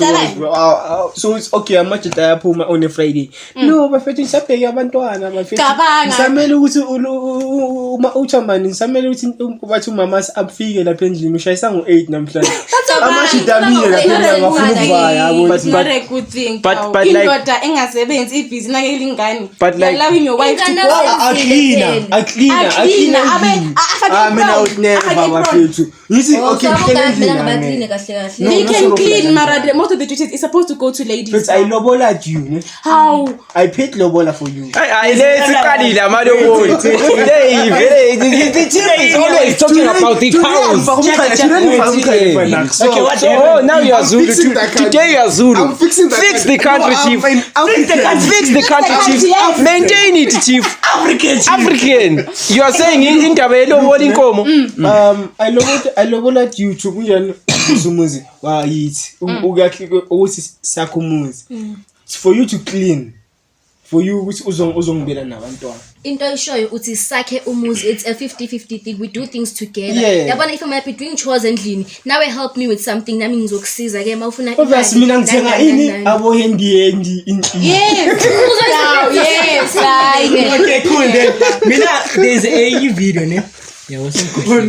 so it's okay amajita yaphuma on a Friday. No, bafethu ngisabheke abantwana bafethu. Cabanga. Ngisamele ukuthi uma uthambani ngisamele ukuthi bathi umama afike lapha endlini ushayisa ngo8 namhlanje. Amajita amile lapha ngafuna ukuvaya yabo. It's not a good thing. but like- indoda engasebenzi ibhizi nakekela ingane. But like- allowing your wife to Ingane go I clean. Mina would never bafethu. Yithi okay ngicela kahle. They can clean, Mara. Most of the duties is supposed to go to ladies. But I lobola you, ne? How? I paid lobola for you. I siqalile amalobolo. Today is always talking about the cows. Okay, what Oh, now you are Zulu. fixing the country. Today you are Zulu. I'm fixing the Fix country. the country, No, chief. Fix Fix the country, chief. Yes. Maintain it, chief. African. African. You are saying indaba yelobolo inkomo. I lobola you to kunjani usumuzi wa yithi ukuyakhi ukuthi sakho umuzi. It's for you to clean. For you ukuthi uzongibela nabantwana. Into ishoyo uthi sakhe umuzi, it's a 50-50 thing. We do things together. Yeah. Yabona if I'm happy doing chores endlini, nawe help me with something nami ngizokusiza ke mawufuna Obviously mina ngithenga ini abo handy Yes. Now, yes. Like, Okay, cool then. Mina, there's a video, ne? Yeah, what's the question?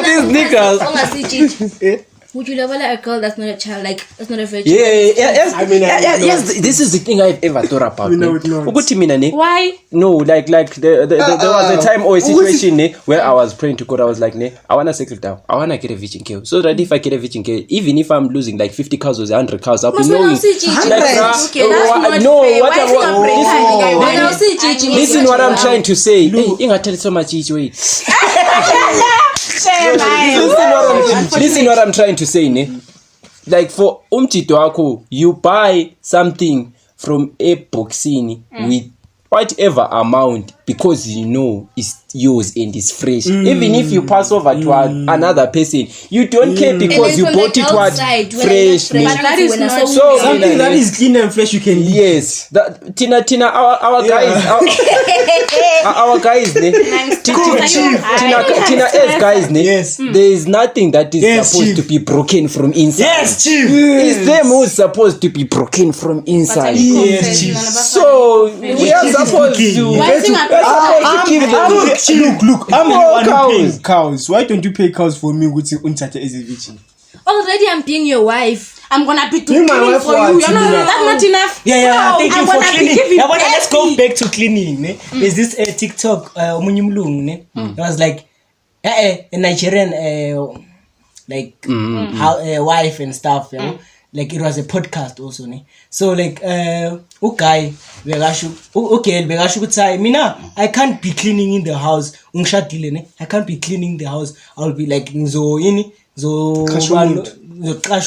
These niggas. Ongasi would you lobola a girl that's not a child, like that's not a virgin? Yes. I mean, Yes. This is the thing I've ever thought about. We know it not. Ukuthi mina ne. why? No, like there was a time or a situation ne, where I was praying to God. I was like, ne, I wanna settle down. I wanna get a virgin girl. So that if I get a virgin girl, even if I'm losing like 50 cows or 100 cows, I'll be Must knowing. not see Gigi. Like, bruh, Okay, that's not no, fair. what Why I is it not want. pretending? When I see Gigi, Listen what I'm trying to say. Hey, ingatell so much each way. Listen what I'm trying to say, ne? Like for umchito wako, you buy something from a boxini with whatever amount because you know it's yours and it's fresh. Even if you pass over to another person, you don't care because you bought it what fresh. But that is not So something that is clean and fresh you can eat. yes, that Tina, our guys, our guys, ne? Tina as guys, ne? Yes. There is nothing that is Yes, supposed chief. to be broken from inside. Yes, chief. It's them who's supposed to be broken from inside. Yes, chief. So we are supposed to. Why sing a Give them. Look, I'm the More one who cows. pays cows. Why don't you pay cows for me with untata as a virgin? already I'm being your wife. I'm gonna be Bring doing my wife for for you. us, You're not, Nina. that's not enough. Yeah, No, thank you I'm for gonna be cleaning. giving Yeah, but let's go everything. back to cleaning. Ne? There's this TikTok, omunye mlungu, ne? It was like, a Nigerian like how wife and stuff, you know? Like it was a podcast also, ne? So like guy bekasho ukuthi mina I can't be cleaning in the house ngishadile ne I can't be cleaning the house. I'll be like qasha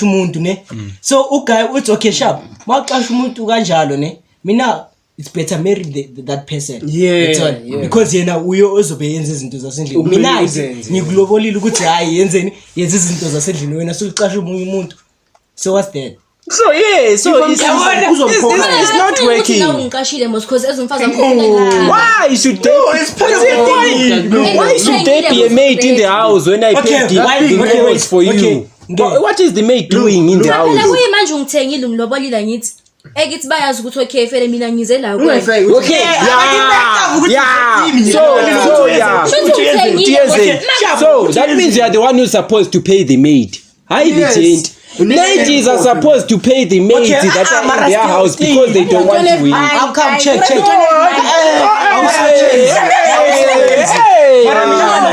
umuntu ne. So guy uthi okay sharp maqasha umuntu kanjalo ne mina it's better marry that person. Yeah. Because yena uyo ozobe yenza izinto zasendlini mina ngikulobolile ukuthi hayi yenza izinto zasendlini wena suqasha umuntu. So what's that? So it's not working. Why should they be a maid in the house when I pay the bills for you? What is the maid doing in the house? Ekithi bayazi ukuthi okay fele mina ngize la kwa. Okay. So that means you are the one who's supposed to pay the maid. Yes. Ladies are supposed to pay the maids that are in their house because they don't want to win. I'll come check.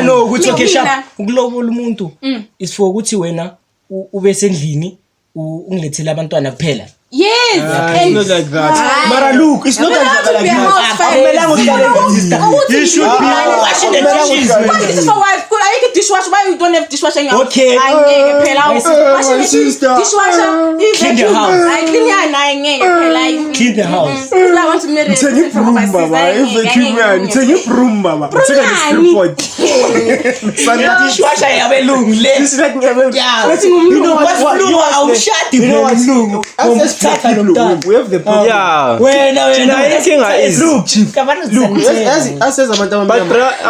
No, ukuthi okay sharp. Uglobal umuntu is for ukuthi wena ube sendlini ungilethele abantwana kuphela. Yes, it's not like that. Mara look, it's not like that. You should be washing the dishes. This is for wife. Could I get dishwasher? Why you don't have dishwasher in your house? Okay. My sister. Dishwasher. Clean the house. I clean your nine. Clean the house. I want to marry. Tell you broom, mama. If you man, tell you broom, mama. Take a report. Dishwasher yabelungu. This is like yeah. You know what? You are shut. You know what? We have the problem. Yeah.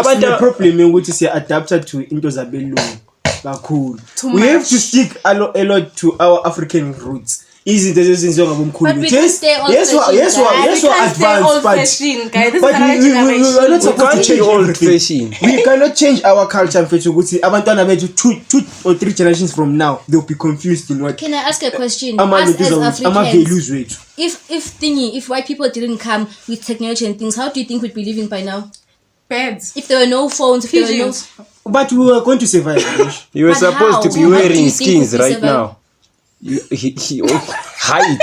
But the problem which is adapted to into Zabelungu. We have to stick a lot to our African roots. Easy to just enjoy but we can stay old advanced, but we are not supposed to change old fashion. We cannot change our culture. Abantwana bethu 2 or 3 generations from now, they'll be confused in what. Can I ask a question? As Africans, if white people didn't come with technology and things, how do you think we'd be living by now? Beds. If there were no phones, if there were no. But we were going to survive. You were supposed to be wearing skins right now. Height.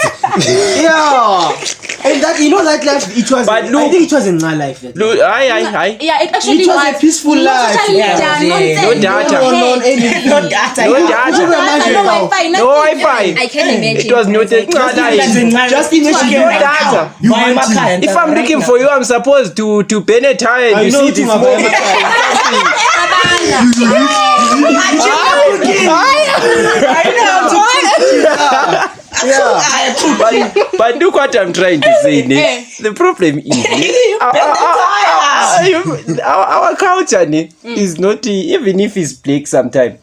Yeah. And that that life it was. But look, I think it was in my life. Look, yeah, it actually was a peaceful life. No data. No Wi-Fi. I can imagine. It was not just imagine no data. If I'm looking for you, I'm supposed to bend a tie and you see this but look what I'm trying to say. The problem is our culture is not, even if it's black sometimes.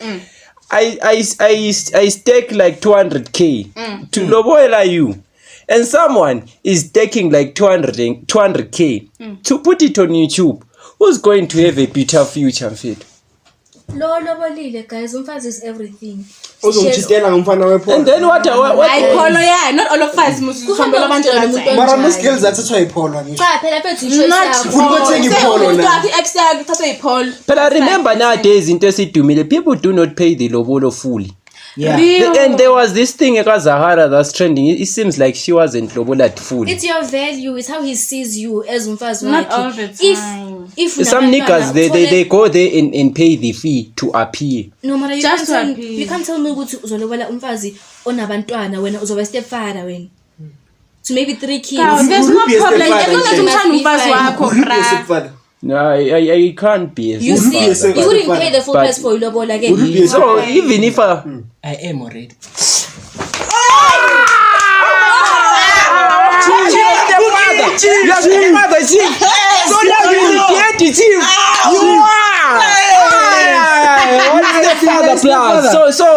I stake like 200k to lobola you, and someone is taking like 200k to put it on YouTube. Who's going to have a better future, Fit? Guys, umfazi is everything. And then what Polo, yeah, not all of us must skills that's why Polo. But I remember nowadays in Tesi people do not pay the lobolo fully. Yeah. And there was this thing Zahara that's trending. It seems like she wasn't lobolat fully. It's your value. It's how he sees you as umfazi. Not all the time. If some niggas they go there and pay the fee to appear. No matter you can't tell me ukuthi uzolobola umfazi onabantwana wena uzoba stepfather wena. So maybe 3 kids. There's no problem. Umfazi wakho. No, I can't be a you wouldn't pay the full price for lobola again. So even if I am already.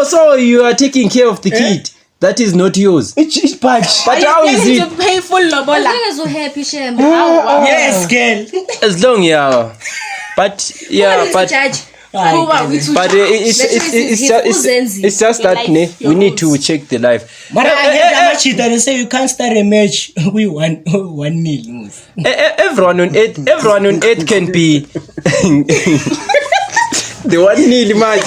So you are taking care of the kid. That is not yours. It's bad. But how is it to pay full lobola? As long as you're happy, Shem. Yes, girl. As long, yeah. But it's just that we need to check the life. But I say you can't start a match with 1-0. Everyone on earth can be The 1-0 match.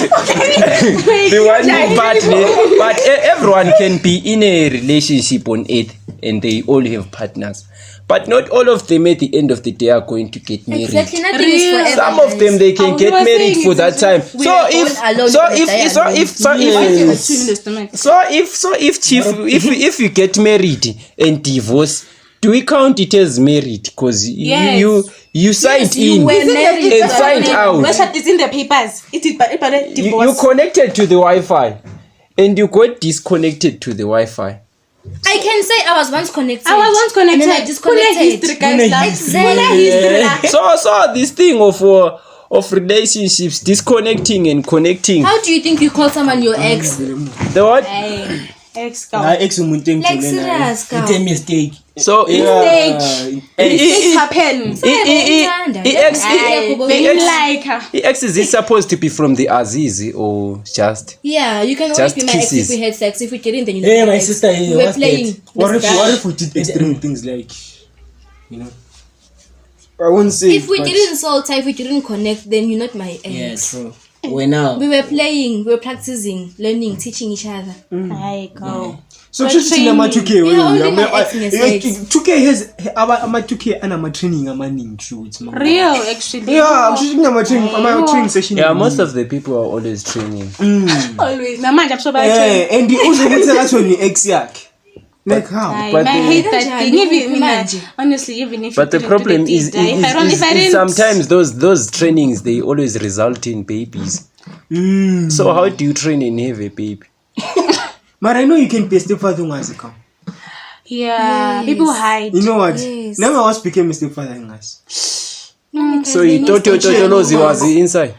The 1-0 but everyone can be in a relationship on earth and they all have partners. But not all of them at the end of the day are going to get married. Exactly, nothing is forever. Some of them they can get married for that time. If you get married and divorce, do we count it as married? Because you signed in and signed out. It's in the papers. You connected to the Wi-Fi and you got disconnected to the Wi-Fi. I can say I was once connected. And then I disconnected. Exactly. So this thing of relationships, disconnecting and connecting. How do you think you call someone your ex? The what? Ex Like serious, It's a mistake. So mistakes happen. ex is it supposed to be from the Azizi or just? Yeah, you can always Just be my ex kisses. if we had sex. If we didn't, then you Hey, know my ex. sister, hey, We were what's playing. What if we did extreme things like, I won't say. If we didn't solve if we didn't connect, then you're not my ex. Yeah, true. We're now. We were playing, we were practicing, learning, teaching each other. So just in ama 2K Yeah, only my ex mistakes. 2K has ama 2K and ama training amaning shoots. Real, actually. Yeah, I'm shooting ama training session. Yeah, most of the people are always training. Always. Namanje I'm so bad. And the also gets that on the ex yak. Like how? But I hate that Imagine, thing. Even imagine. honestly, even if But you the didn't problem do is if I didn't sometimes those trainings they always result in babies. So how do you train and have a baby? But I know you can be a stepfather once you come. Yeah, Yes. people hide. You know what? Yes. Never once became a stepfather guys. So you thought your Totolozi was inside?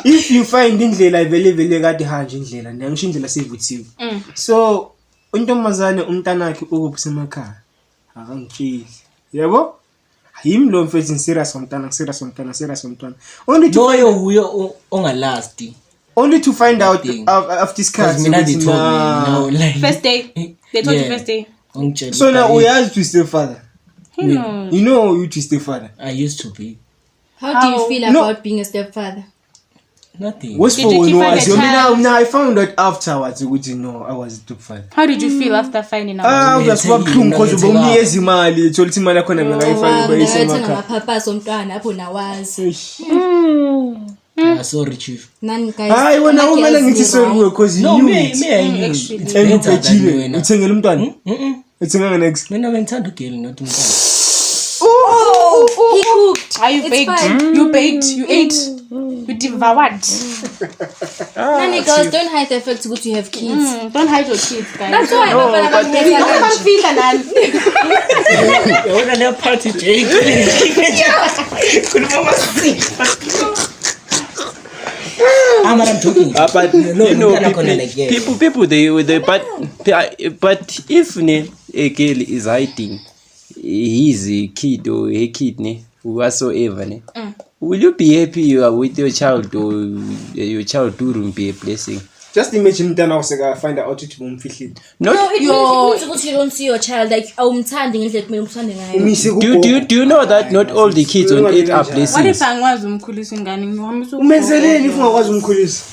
If you find indlela vele kade hanje indlela ngisho indlela sevuthiwe. So untombazane umntanakhe ukubusemakhaya akangitsheli. Yabo? Him lo mfethu serious umntana only to Loyo huyo ongalasti. only to find out after this card. Mina they told me now like First day. They told you first day. So now we have to stepfather. No. You know you to stepfather. I used to be How do you feel about being a stepfather? nothing. What's Did for you when keep on was the you? child? Now I found out afterwards which I was a stepfather. How did you feel after finding out? That's what clue because bomnikeza imali thola imali yakho na ngayifaka bayise Ngayethenga emakhaya. ngaphaphasa umntwana apho nawazi. Sorry, chief. Nani guys. Hayi wena umele ngithi sorry because No, you me I knew. Actually. It's and better than ubhejile wena. uthengele umntwana uthenga next. Mina bengithanda ugirl not umntana. He cooked. Are you It's baked? fine. You baked. You ate. You devoured. Nani girls, don't hide the fact that you have kids. Don't hide your kids, guys. That's why I'm Don't feel that. Yona le party Jake. I'm joking. But No, you know, I'm not gonna like, yeah. people they but if a girl is hiding his kid or a kid whatsoever will you be happy you are with your child or your child wouldn't be a blessing? Just imagine umntana useka find out ukuthi bomfihlile. No, it means ukuthi you don't see your child like awumthandi ngendlela kumele umthande ngayo. Umise Do you know that not all the kids on earth are What if blessings? angwazi umkhulisa ingane ngihambisa umenzeleni if ungakwazi umkhulisa.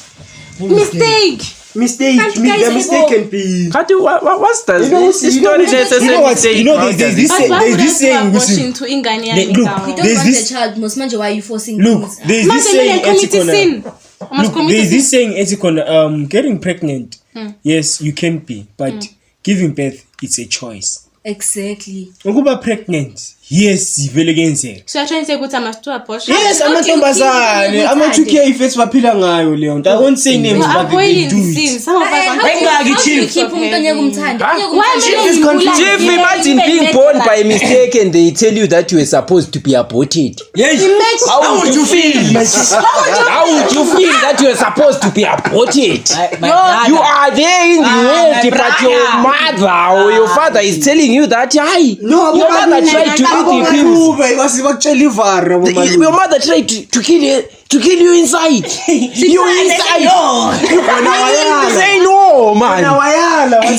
mistake. Mistake, But the guys, mistake can be. What's that? You know, It's you not know, necessarily you know what? saying You know, how there's does this it- saying- Why there's would this saying, I start listen. watching to ingane Look, yami We down? don't There's want this- the child manje why are you forcing Look, things? there's this Manje saying kumele commit etikona. sin. I must Look, commit there's sin. this saying etikona, getting pregnant. Yes, you can be, but giving birth it's a choice. Exactly. Ukuba pregnant, yes, ivele kuyenzeka. So you're trying to say ukuthi I must do abortion? Yes, How do you amantombazane, keep ama-2K ifethi baphila ngayo leyo nto. I won't say names, You're but they avoiding do the it. sin. Some of us How are do you Chief. keep umntwana ongeke umthande? Why Chief is confused. Chief, imagine being born by mistake and they tell you that you were supposed to be aborted. Yes. How would you feel? How would you feel that you were supposed to be aborted? You are there in the world, but your mother or your father is telling you that, hi, No, your mother tried to eat the pills. Your mother tried to kill you inside. You inside. Say no, man.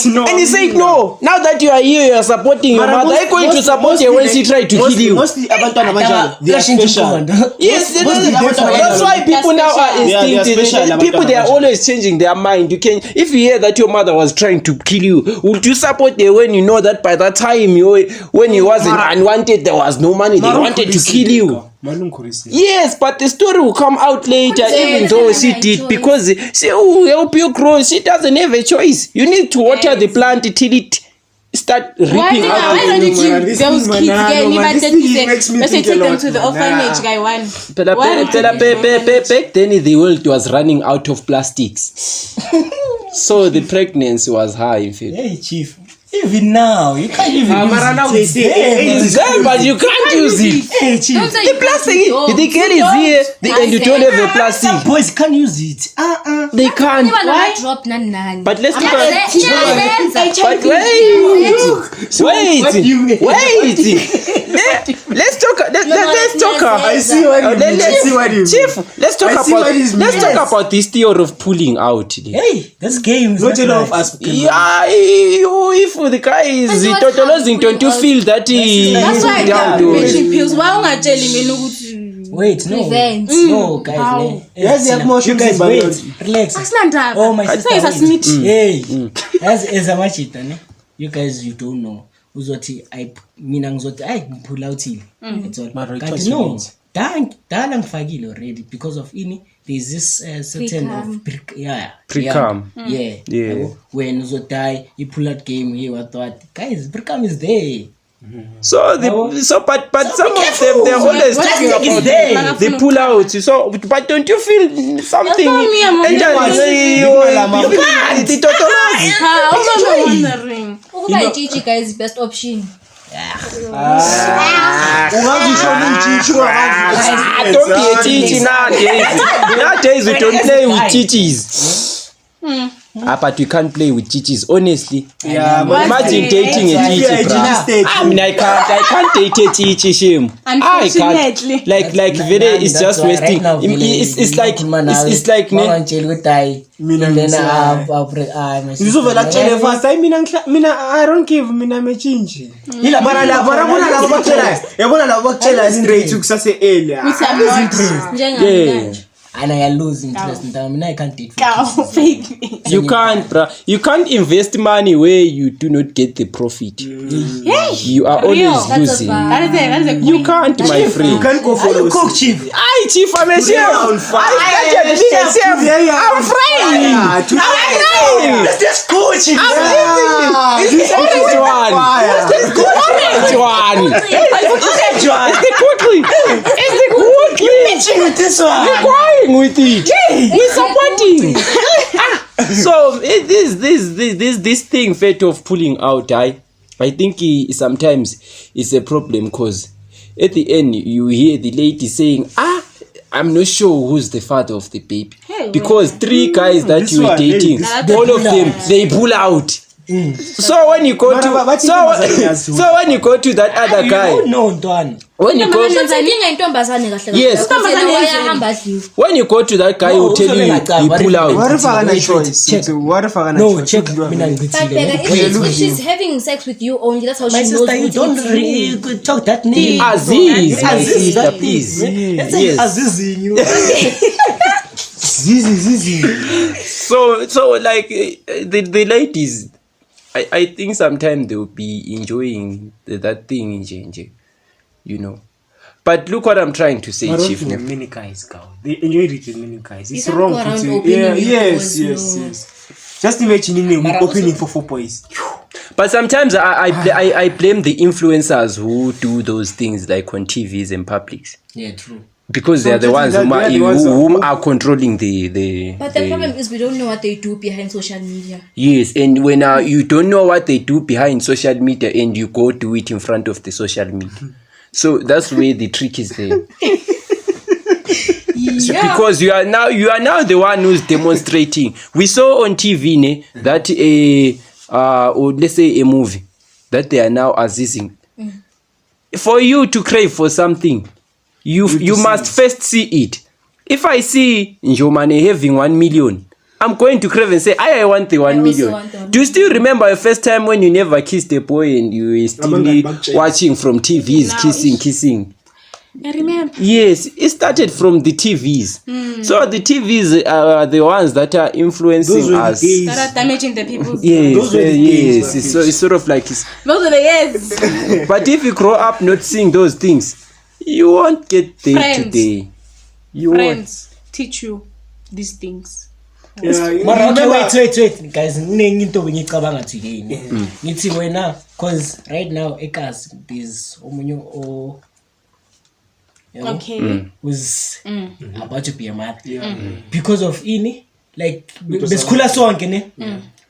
no. And he said no. Now that you are here, you are supporting your mother. Are you going to support her when she tried to kill you? Mostly abantwana abanjalo, they are special. Yes, Mostly that's why people now are They are special, instinctive. People, they are always changing their mind. You can, if you hear that your mother was trying to kill you, would you support her when you know that by that time when you wasn't unwanted, there was no money, they wanted to kill you? Yes, but the story will come out later, even though she did, because she will help you grow. She doesn't have a choice. You need to water the plant till it start ripping Why don't you give This those thing, kids man, guy no, man, never this said thing makes me let's say think a take them lot, to the man. orphanage Nah. guy one. Back then the world was running out of plastics. So the pregnancy was high, in fact. Hey, chief. Even now, you can't even use Now it. they say, It's there, but you can't use it. Hey, chief. Don't say The you plastic, can't do the girl is here, and you don't have the Some plastic. boys can't use it. They can't. Why? Drop nani. But let's talk about. But But wait. Let's talk. Let's talk. I see what you mean. I see what you mean. Chief, let's talk I see what he's about. Let's mean. talk about this theory of pulling out. Hey, that's games. Not that's enough life. as Yeah, if the guy is And what totalizing, don't you happened feel that he That's is why I down got to matching pills. Why don't I tell him Wait, no. Prevent. No, guys. How? No. Yes, Hey, the emotions you guys in wait. balance. Relax. Asinandaba. Oh, my Say sister. it's a wait. snitch. Hey, as a machita, ne? You guys, you don't know. Uzothi mina ngizothi ngiphula uthini. That's all. Mara, it Kanti was no. means. Dala ngifakile already because of ini. There's this certain Pre-cum. of Pre-cum. Yeah. Yeah. When uzothi you pull out game here what guys pre-cum is there. So but some of them they're always talking plastic is about there. they pull out. So but don't you feel something? That's not me, I'm And wondering. the totalize. I'm wondering. Ukuba ichichi guys is best option. Don't be a chichi nowadays. Nowadays we don't play with chichis. But we can't play with chichis, honestly. Yeah, but- Imagine dating a chichi, bro. I mean, I can't date a chichi, shame. I can't. Unfortunately. Like very, it's That's just why wasting. right now, It's like ngizovela kutshele fast hayi mina I don't give mina mechinji mara bona labo bakutshela yabona labo bakutshela straight kusase early Which I'm not. Yeah. and I lose interest in time. I can't date. Cow, fake me. You can't, bro. You can't invest money where you do not get the profit. You are Real. always That's a losing. fact. That's a You can't, my you friend. can't go for You those cook chief. Hi, chief. I'm a chef. on fire. I'm frying. Let's just go chief. It's the orange one. It's the orange one. It's the quickly. It's the quickly. With this one. We're crying with it. We're supporting. So this thing fate of pulling out, I think sometimes it's a problem because at the end you hear the lady saying, I'm not sure who's the father of the baby because 3 guys that This you were one, dating, hey, all of them they pull out. So when you go to that other guy, No, Don. when you go Intombi intombazane kahle. Yes. Wayahamba adliwe. when you go to that guy, he will tell you he pull out. what if I choice Check. what if I No, choice check. But Bega, if she's having sex with you only, that's how My she knows sister, you what don't it's really talk that name. Aziz, that please. Yes. Yes. Aziz in you. zizi So like the ladies, I think sometimes they will be enjoying that thing, you know. But look what I'm trying to say, Chief. many guys go they enjoy it with many guys it's can't wrong go around to opening your yes doors, just imagine him opening for 4 boys But sometimes I blame the influencers who do those things like on TVs and publics. Yeah, true. Because they are the ones whom are controlling the But the problem is we don't know what they do behind social media. Yes, and when you don't know what they do behind social media and you go do it in front of the social media. So that's where the trick is there. Because you are now the one who's demonstrating. We saw on TV that or let's say a movie that they are now assisting. For you to crave for something, you must first see it. If I see Njomane having 1 million, I'm going to crave and say, I want the 1 also million. want the 1 Do you still remember your first time when you never kissed a boy and you were still watching from TVs, Now kissing? I remember. Yes, it started from the TVs. So the TVs are the ones that are Those influencing were the us. days. That are damaging the people's Yes, Those were the days, yes. It's sort of like Those are the years. but if you grow up not seeing those things, you won't get there Friends. today. You won't. Friends teach you these things. Yeah, you Mara, okay, remember- wait guys, nginento bengicabanga today ngithi wena cause right now ekas there's omunye Okay. who's about to be a mother because of ini like besikhula sonke ne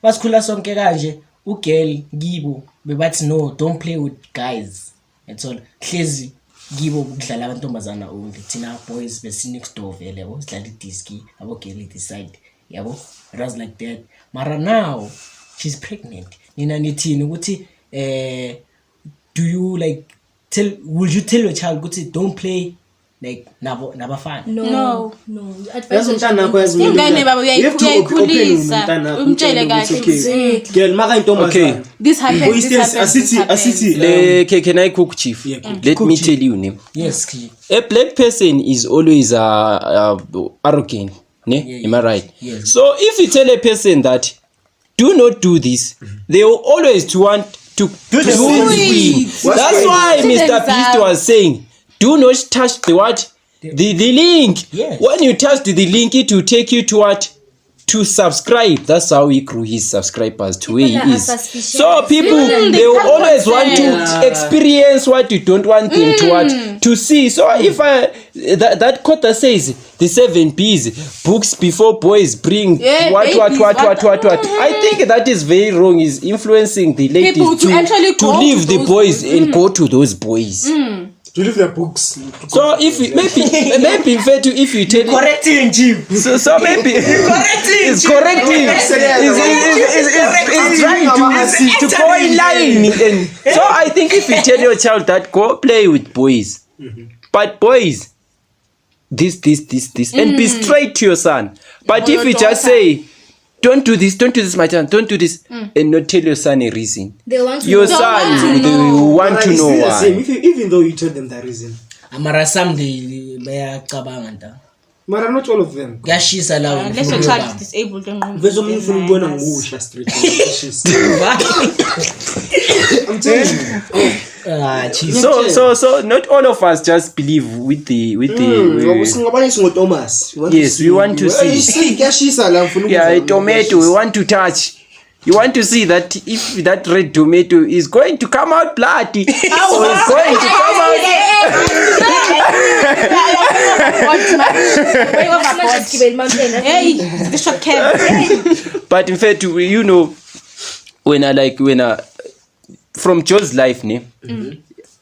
basikhula sonke kanje ugirl gibo bebathi no, don't play with guys at all hlezi gibo kudlala abantombazana only thina boys besi next door vele yabo sidlala idiski abo girl this side yabo it was like that mara now she's pregnant nina nithini ukuthi do you like would you tell your child ukuthi don't play like nabafana? No. Yazi umntana wakho yazi Ingane baba you have to be open with uyayikhulisa. umntana wakho, Umtshele umtshele kahle. ukuthi, okay, girl maka intombazana. Okay. This happens. For This instance, happens. This happens. Can I cook, Chief? Yeah, cook. Let Cook, me Chief. tell you, name. Yes, A black person is always arrogant. Ne? Am I right? Yes. So if you tell a person that do not do this, they will always want to do the win. What's That's going why on? Mr. Beast was saying, do not touch the what? The link. Yes. When you touch the link, it will take you to what? To subscribe. That's how he grew his subscribers to where he People are is. suspicious. So people, They they will can't always want consent. to experience what you don't want them to what to see. So if that quote says the 7 P's, books before boys bring Yeah, what. babies, I think that is very wrong. Is influencing the ladies People to actually to go leave to the those boys and go to those boys. To leave the books. So if you, maybe in fact if you tell correcting Jim. so maybe it's correcting. It's right to go in line. And so I think if you tell your child that go play with boys, but boys, this, and be straight to your son. But if you just say, don't do this, my son, don't do this, and not tell your son a reason, They want to your know. son will want to It's know still the same, why. even though you tell them the reason. Amara someday bayacabanga nta. Mara not all of them. Kuyashisa la Unless your child is disabled, then There's omunye ufuna ukubona ngusha straight. I'm telling you. So not all of us just believe with the Singabanye singoThomas. Yes, we want to see. Kuyashisa la ngifuna yeah, a ukuzwa tomato we want to touch. You want to see that if that red tomato is going to come out bloody or it's going to come out. Hey, the short cab. But in fact, you know, when I from Joe's life,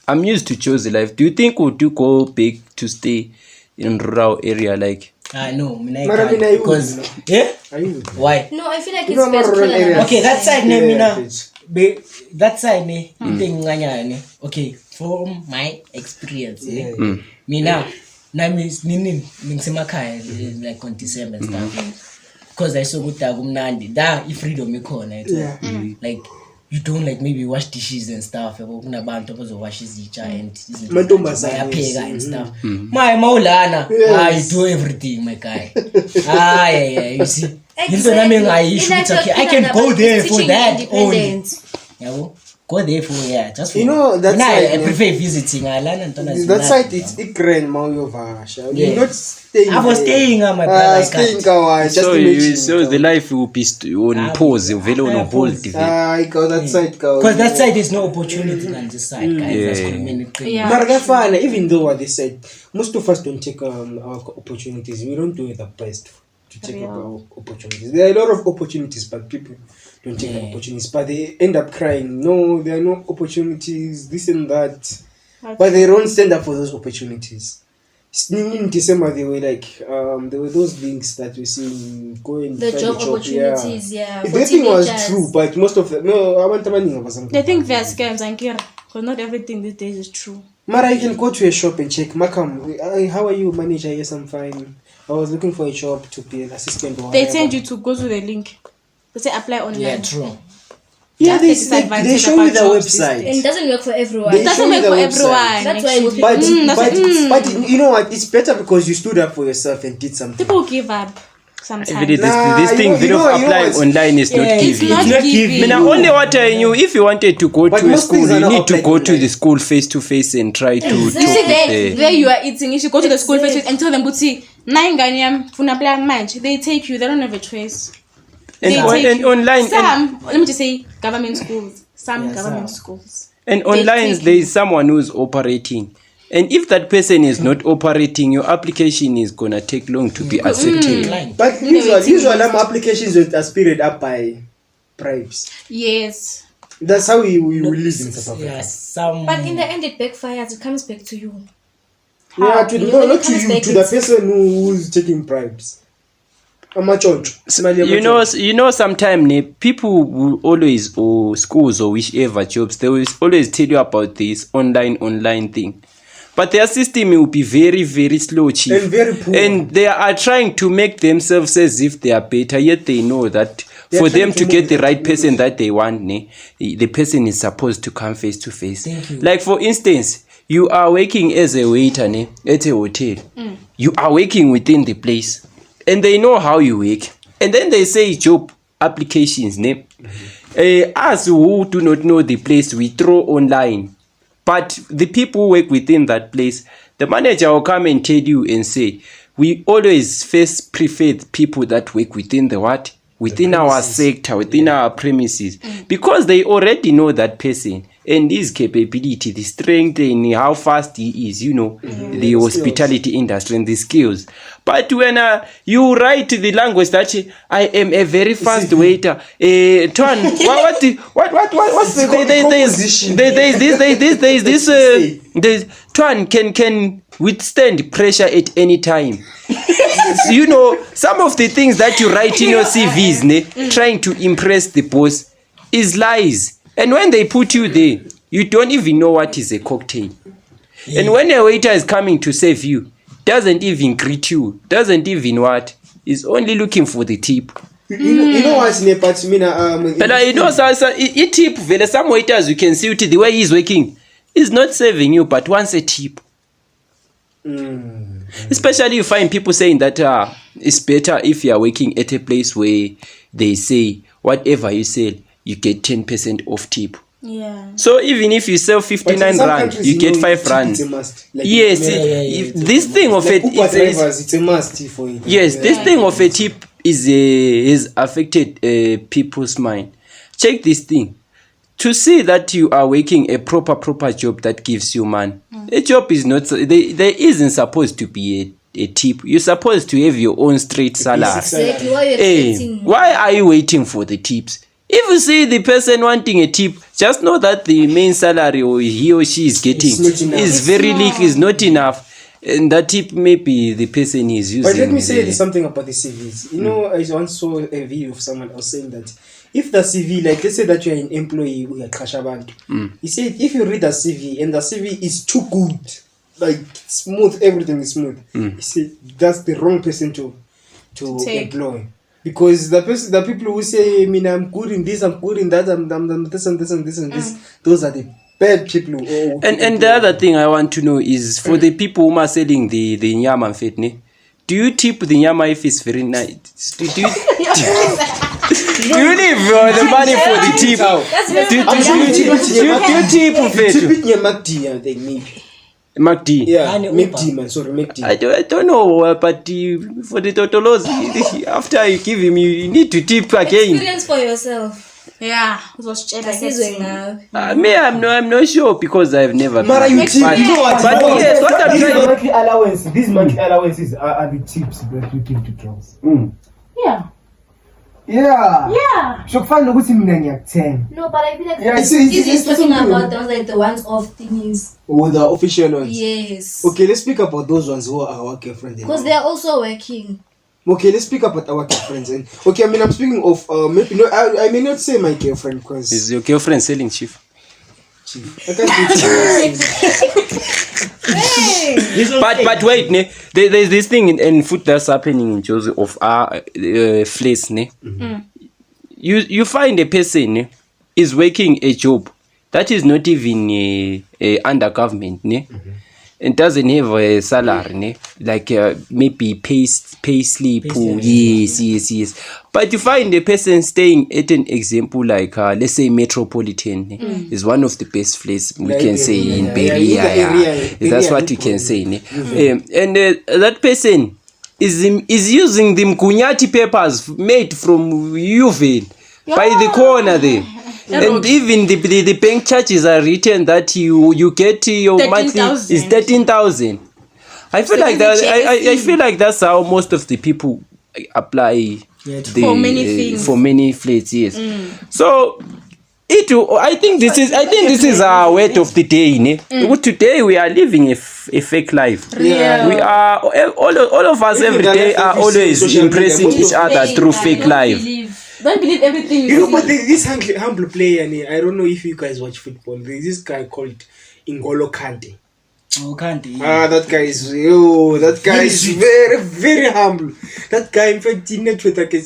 I'm used to Joe's life. Do you think would you go big to stay in rural area like? No, Mara mina you because know. yeah. Are you? Why? No, I feel like You it's know, best rural to area. Okay, that side Yeah, mina bitch. that side ne into nganya ne. Okay, from my experience mina nami nini ngisemakhaya like on December and stuff. Because I saw ukuthi akumnandi da freedom ikhona Yeah. like you don't like maybe wash dishes and stuff yabo kunabantu abazowash izitsha and Amantombazane, bayapheka and yes. stuff my maulana Yes. I do everything my guy yeah you see into Exactly. nami ngayisho In ukuthi okay I like can go there teaching for that only independence. yabo go there for just for You know, that Mina, side, I ne? prefer visiting alana ntona That side it's Ikren Mauyovasha. Yeah. You're not staying. I was there. staying my brother I Staying can't. kawaii just So to make sure. so the life will be on pause, vele on hold. I got that side kawaii. Because that side is no opportunity on this side, guys. That's what I mean. Yeah. Margafana, even though what they said, most of us don't take our opportunities. We don't do the best to take up our opportunities. There are a lot of opportunities, but people don't take the opportunities. But they end up crying. No, there are no opportunities. This and that. But they don't stand up for those opportunities. In December, they were like, there were those links that we see go and The find job a job. opportunities, yeah, for The thing was teenagers. true, but most of them, no, I want to They think they're scams and care. Because not everything these days is true. Mara, you can go to a shop and check. Makam, how are you, manager? Yes, I'm fine. I was looking for a job to be an assistant. Or They whatever. send you to go to the link. They say apply online. Yeah, true. Yeah, That's they the disadvantage show you about the jobs these website. And it doesn't work for everyone. They It doesn't show you work for the website. everyone. That's why actually. But you know what? It's better because you stood up for yourself and did something. People give up sometimes. Every day, Nah, this thing you know applying what? online is not It's giving. not not giving. giving. Now, only what I knew, if you wanted to go But to a most school, things are you not need to applied go to online. the school face to face and try to Exactly. talk You see, with there you are eating. You should go to the school face and tell them, but see, they take you. They don't have a choice. and, They on- take and you. online Some, let me just say, government schools. Some Yeah, government some. schools. and online take there is someone who's operating, and if that person is not operating, your application is gonna take long to be accepted. Line. But usually applications are speeded up by bribes. Yes. That's how we live in South Africa. Yeah, some. But in the end, it backfires. It comes back to you. Yeah, When not to it comes you, back, to the it's- person who's taking bribes. You know, sometimes people will always, or schools or whichever jobs, they will always tell you about this online thing. But their system will be very, very slow, chief. And very poor. And they are trying to make themselves as if they are better, yet they know that They are for trying them to to get the make right person that they want, the person is supposed to come face to face. Thank you. Like, for instance, you are working as a waiter at a hotel. You are working within the place. And they know how you work. And then they say job applications. Us who do not know the place, we throw online. But the people who work within that place, the manager will come and tell you and say, we always first prefer people that work within the what? Within our sector, within our premises. Because they already know that person and his capability, the strength and how fast he is, the hospitality industry and the skills. But when you write the language that I am a very fast waiter, Tuan, what's the Tuan can withstand pressure at any time. Some of the things that you write in your CVs, trying to impress the boss, is lies. And when they put you there, you don't even know what is a cocktail. And when a waiter is coming to serve you, doesn't even greet you, doesn't even what, is only looking for the tip. You know what's in a part, But tip, vele some waiters you can see the way he's working, he's not serving you, but wants a tip. Especially you find people saying that it's better if you are working at a place where they say whatever you sell, you get 10% off tip. Yeah. So even if you sell 59 rand, you get 5 rand. It's a must. Like, Yes, yeah, this thing of like it, Uber drivers, it's a must for it. yes, this thing of a tip is affected people's mind. Check this thing. To see that you are working a proper job that gives you money. A job is not, there isn't supposed to be a tip. You're supposed to have your own straight salary. Exactly. Why you're Hey, expecting? why are you waiting for the tips? If you see the person wanting a tip, just know that the main salary or he or she is getting not enough. is very little, is not enough. And that tip maybe the person is using. But let me say the- something about the CVs. I once saw a video of someone else saying that if the CV, like let's say that you're an employee with a Kashaband, he said if you read the CV and the CV is too good, like smooth, everything is smooth, he said that's the wrong person to take. employ. Because the people who say, I'm good in this, I'm good in that, I'm this and this and this and this, those are the bad people. And the other thing I want to know is for the people who are selling the nyama and fit, do you tip the nyama if it's very nice? Do you leave the money for the tip? Do you tip fit? maybe. MacD. Yeah, And McD, man. Sorry, McD. I don't know, but for the totolos, after you give him, you need to tip again. Experience for yourself. Yeah. It was Asizwe ngawe. Me, I'm not sure because I've never. Mara, you tip. But- You know what? but yes, what I'm trying. These monthly allowances are the tips that you give to drugs. Yeah. Yeah. Yeah. Shokufana ukuthi mina ngiyakuthenga. No, but I feel like Yeah, this it's is talking something- about those like the ones-off things. Or the official ones. Yes. Okay, let's speak about those ones who are our girlfriends. Because they are also working. Okay, let's speak about our girlfriends. And okay, I'm speaking of maybe no, I may not say my girlfriend because Is your girlfriend selling, Chief? Chief. I can't do it. But wait, ne? There's this thing in food that's happening in Joseph of our place, ne? You find a person ne, is working a job that is not even under government, ne? And doesn't have a salary, ne? Like maybe pay slip. Yes. But you find a person staying at an example like let's say Metropolitan ne? Is one of the best places we can say in Beria. That's what we can say, ne? And that person is using the Mkunyati papers made from Uven by the corner there. And even the bank charges are written that you get your 13,000. monthly is 13,000. I feel like that. I feel like that's how most of the people apply For many things. For many flats. Yes. So I think this is our word of the day. Ne? Today we are living a fake life. Yeah. We are all of us every day are always impressing each other through fake life. Don't believe everything You know, see. but this humble player, I don't know if you guys watch football. There's this guy called N'Golo Kante. Oh, can't he? That guy is very, very humble. That guy, in fact, in net with like I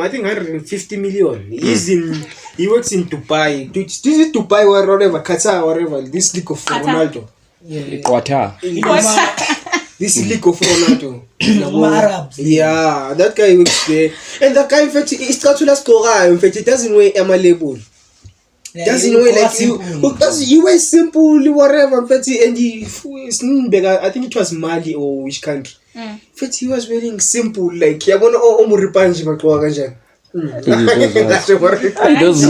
think 150 million. He works in Dubai. This is Dubai or whatever, Qatar or whatever. This league of Ronaldo. Qatar. This league of Ronaldo. Arabs. Yeah, that guy works there. And that guy, in fact, he's got to score. In fact, he doesn't wear a label. Doesn't know like you were simple whatever and he I think it was Mali or which country. But he was wearing simple like yabona omuripanji makwa kanje. That's what Those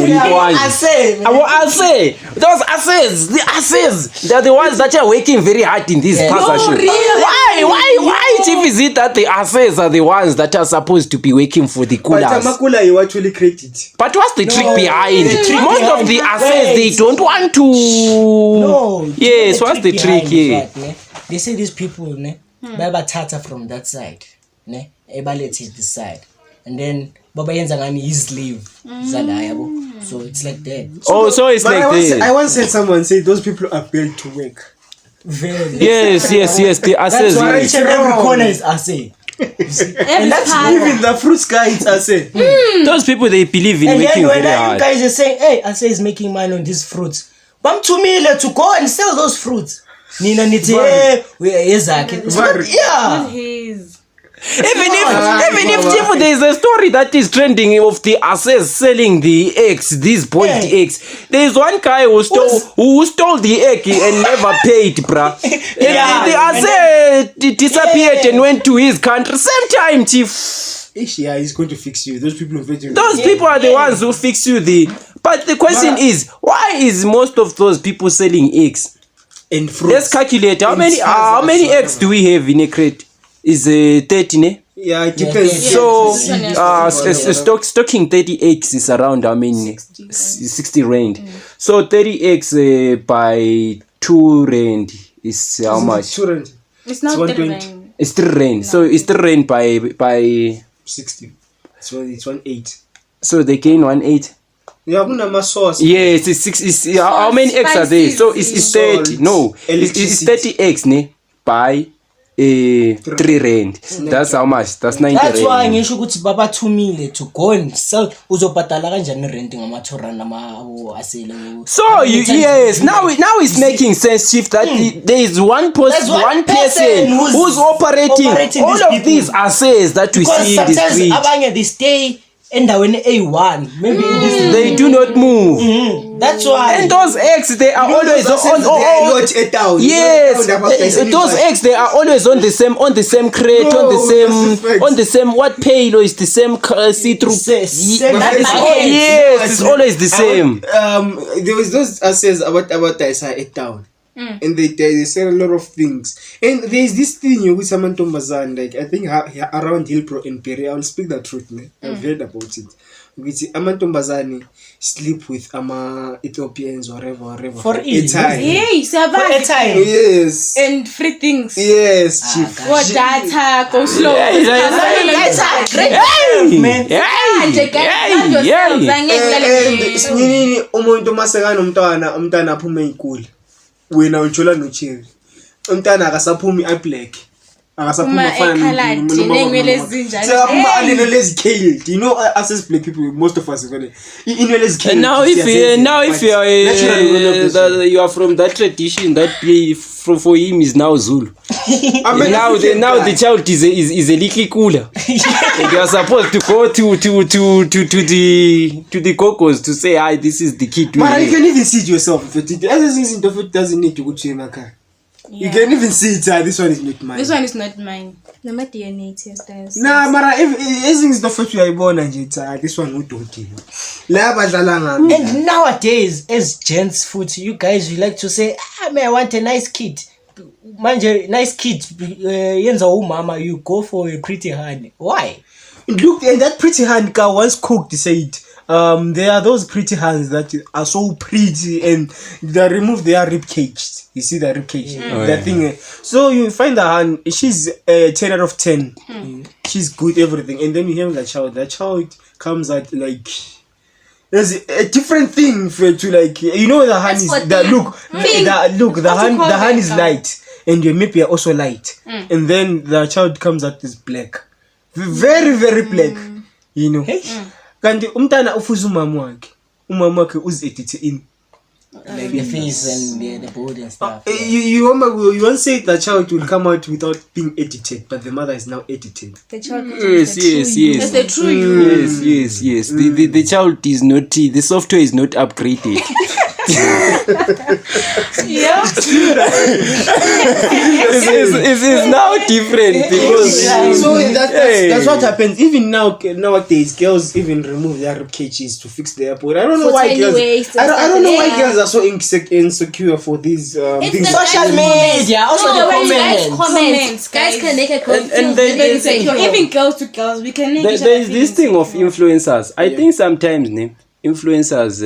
the asses, they're the ones that are working very hard in this partnership. Why chief is it that the asses are the ones that are supposed to be working for the coolers? But Makula, you actually created it. But what's the trick behind? Most of the asses they don't want to. No. Yes, what's the trick here? Right, they say these people ne baba tata from that side ne ebalete this side and then baba yenza ngani his leave zala yabo, so it's like that. So it's But like I once said someone said those people are built to work. Very. yes, the asses. That's why each and every wrong. corner is assay. And that's Even the fruit guy, it's I said. Those people they believe in And working then when very you hard. guys are saying, hey, Assay is making money on these fruits. Bam to me to go and sell those fruits. Nina niti we yeah. his. Even if there is a story that is trending of the asses selling the eggs, these boiled eggs. There is one guy who stole the egg and never paid, bruh. And the ass disappeared and went to his country. Same time, chief. Yeah, he's going to fix you. Those people Those people are the ones who fix you But the question is, why is most of those people selling eggs? and fruits. Let's calculate how many eggs do we have in a crate? Is 30, ne? Yeah, it depends. So stocking 30 eggs is around how many? 60 rand. So 30 eggs by 2 rand is how much? 2 rand. It's not 120. It's 3 rand. So it's 3 rand by 60. So it's 1.8. so they gain 1.8. Yeah, kuna sauce. Yes, it's 6. How many eggs are there? So it's 30. Salt, No, it's 30 eggs, ne? By 3 rand. That's how much. That's 90 That's why rand. ngisho ukuthi baba thumile to go and sell uzobhadala kanjani rent ngama 2 rand ama asile. So yes, now it's making sense, chief, that there is one person who's operating all these of people. these assets that we Because see in the sometimes street. abanye they stay endaweni A1 maybe in this They do not move. that's why And those eggs, they are always on. Yes, those eggs, they are always on the same crate, No, that's on the same what payload is the same see-through. Yes, it's always the same. There was those assets about Taisa at town. And they sell a lot of things. And there's this thing with Samantha Mazan, like I think around Hillbrook and Perry, I'll speak the truth, man. I've heard about it. ukuthi amantombazane sleep with Ethiopians whatever For airtime. Hey, For Sabazi. airtime. Yes. And free things. Yes, chief. What data, go slow. Man. And sinini umuntu masekana umntwana aphume ey'kule wena ujola nocherry umntwana akasaphumi i-black akasaphuma ney'nwele ezinjalo. sekaphuma anenwele ezikhaled. You know us as black people, most of us inwele ezikhaled. And now if you are from that tradition, that for him is now Zulu. Now the child is a little cooler. And you are supposed to go to the cocos to say, "Hi, this is the kid." But you can even see it yourself. Other things in the food doesn't need to go to your car. You can even see it. This one is not mine. This one is not mine. No matter your native styles. Nah, mara if things the food you are born and this one we don't do. And nowadays, as gents food, you guys you like to say, man, I want a nice kid. Manje, nice kid, yenza umama, you go for a pretty hand. Why? Look, and that pretty hand car once cooked said, there are those pretty hands that are so pretty and they remove their rib cage. You see the rib cage, that thing. So you find the hand, she's a 10 out of 10. She's good, everything. And then you have the child. The child comes out like there's a different thing for to like. You know the hand is the hand is light, and your maybe are also light, and then the child comes out is black, very very black. You know. Kanti umntana ufuza umama wakhe uzi-edit in Like the face and the body and stuff. You won't say the child will come out without being edited, but the mother is now edited. The child Yes. That's the true you. Yes. The child is not. The software is not upgraded. Yeah. It is now different because So that's what happens. Even nowadays, girls even remove their rib cages to fix their body. I don't know why girls. I don't know why girls are so insecure for these things. Social media, also the comments. Guys can make a comment. and then Even girls to girls, we can make each there other is this feel thing of influencers. I think sometimes influencers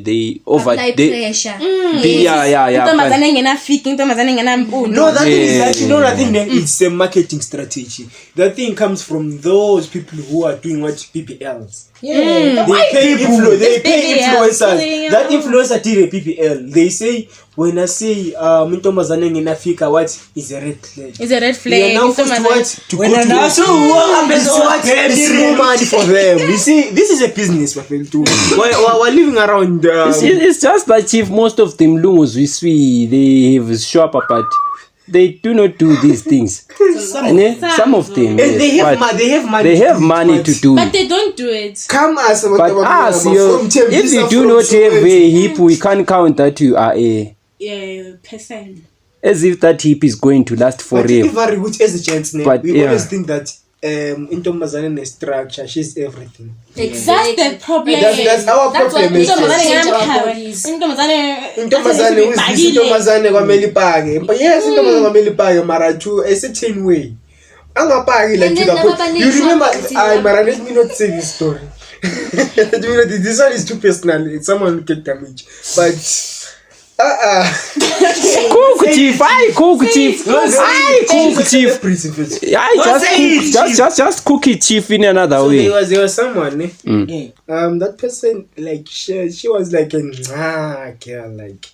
they Apply pressure. yeah. Intombazane engenafiki, intombazane engenampundu. No, that thing is actually no. That thing it's a marketing strategy. That thing comes from those people who are doing what PPLs. Yeah. They pay influencers. Yeah. That influencer did a PPL. They say when I say intombazane engenafika, what is a red flag? It's a red They flag. are now forced to what to When go I to now it's no money for them. You see, this is a business, my friend. Too. We're living around. It's just that if most of them lungus we see they have shop but they do not do these things. Some of them, And they have they have money to do But it. they don't do it. Come as But us, if you do not have a hip, we can't count that you are a Percent. as if that hip is going to last forever. Very good as a chance name. But, We yeah. always think that intombazane is structure. She's everything. That's the problem. That's our That's problem. what Intombazane change our engenamkhawa. bodies. Intombazane who is this intombazane kwamele ipake. But yes, intombazane kwamele ipake mara to a certain way. Angapaki like And to then the point. never You remember punish mara let me not say this story. This one is too personal. It's someone who get damage. But Cook chief. Just cook it chief in another so way. there was someone Yeah. that person like she was like a girl like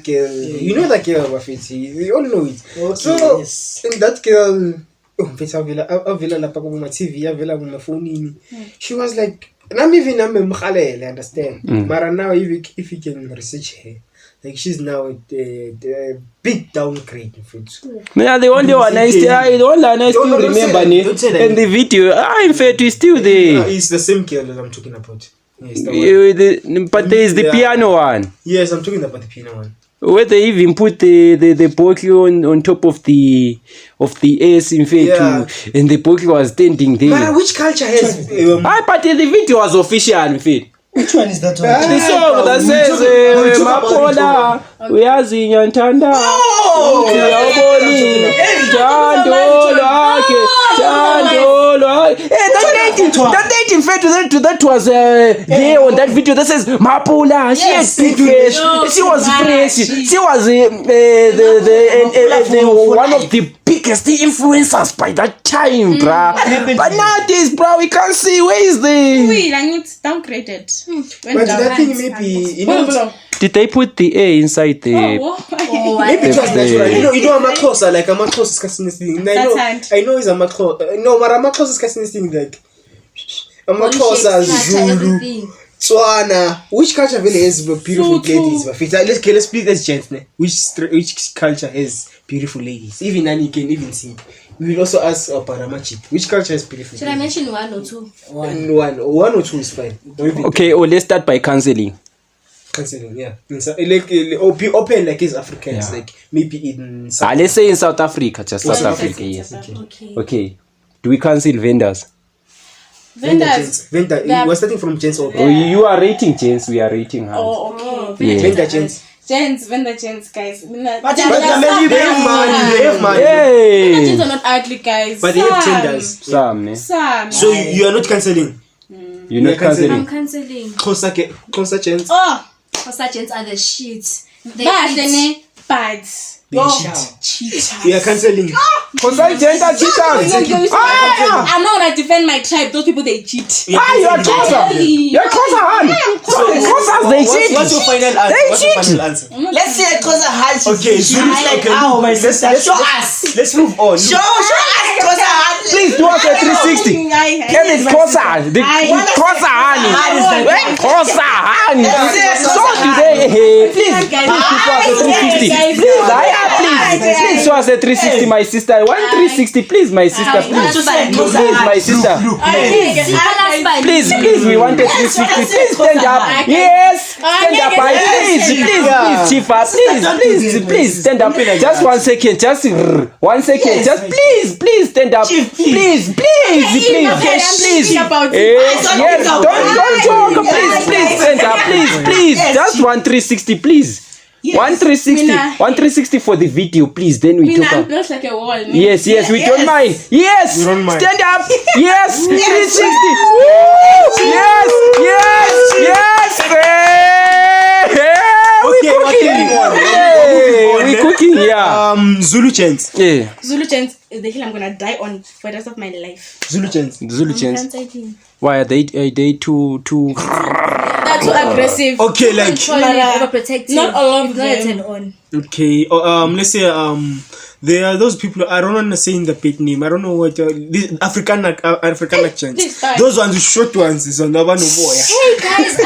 girl. You know that girl Bafeti. We all know it. Okay, So yes. and that girl avela lapha kuma TV avela kuma phone. She was like namemkhalele, understand? But now if you can research her, like she's now the big downgrade Man, the only one I still don't remember say that, don't say that. and the video. In fact, it's still there. It's the same girl that I'm talking about. Yes, the one. But there is the piano one. Yes, I'm talking about the piano one. Where they even put the bottle on top of the ass in fact too, and the bottle was standing there. But which culture has But the video was official in fact. Which one is that one? The song that says Mapola uyazinya ntanda uyaboni njando lwakhe That lady in fact to that was there on that video that says Mapula. She had big face. She was fresh. She was the one of the biggest influencers by that time, bruh. But nowadays, bruh, we can't see where is the. Wait, I need downgraded. But that thing maybe you know. Did they put the A inside the? Maybe it was natural. You know, Amaxhosa, like Amaxhosa is casting this thing. I know it's Amaxhosa. No, but Amaxhosa is casting this thing like Amaxhosa, Zulu, Tswana. Which culture really has beautiful ladies? Let's split as gents. Which culture has beautiful ladies? Even Nani can even see. We will also ask Paramachip. Which culture has beautiful? Should I mention one or two? One or two is fine. Okay, let's start by cancelling. Cancelling, yeah. Like open like it's Africans, like maybe in. Let's say in South Africa, just South Africa, yes. Okay. Do we cancel vendors? Vendors. We're starting from gents. You are rating gents. We are rating hands. Oh, okay. Yeah. Vendor gents. Vendor gents, guys. But they have money. Hey. Gents are not ugly, guys. But they have tenders. Some. So you are not cancelling. You're not cancelling. I'm cancelling. Closer gents. Oh. Sergeants are the shit. They Bad. We are cancelling. Because I gender cheaters. I'm not gonna defend my tribe. Those people they cheat. You are Xhosa. You're Xhosa, Han. So the Xhosas they cheat. What's your final answer? Let's say Xhosa has. Okay, so like how my sister. Show us. Let's move on. Show us Xhosa. Please do us a 360. Get it Xhosa. The Xhosa Han. Xhosa Han. So today, please do us a 360. Please show us a 360, my sister. 1 360, please, my sister. Please, my sister. Please, we want a 360. Please stand up. Yes, stand up. Please, Chifa. Please stand up. Just 1 second. Just 1 second. Just please stand up. Please. Yes, don't talk. Please stand up. Please. Just 1 360, please. Yes. 1 360 for the video, please. Then we talk. I'm not like a wall. Yes, we don't mind. Yes, we don't mind. Stand up. Yes, 360. Yes. We're cooking. Yeah. Zulu chants. Yeah. Zulu chants is the hill I'm gonna die on for the rest of my life. Zulu chants. Why are they too? They're too aggressive. Okay, like overprotective. Not all of them. On. Okay. Let's say there are those people. I don't want to say in the pet name. I don't know what this African accents. Those ones, the short ones, is on the one. Hey guys,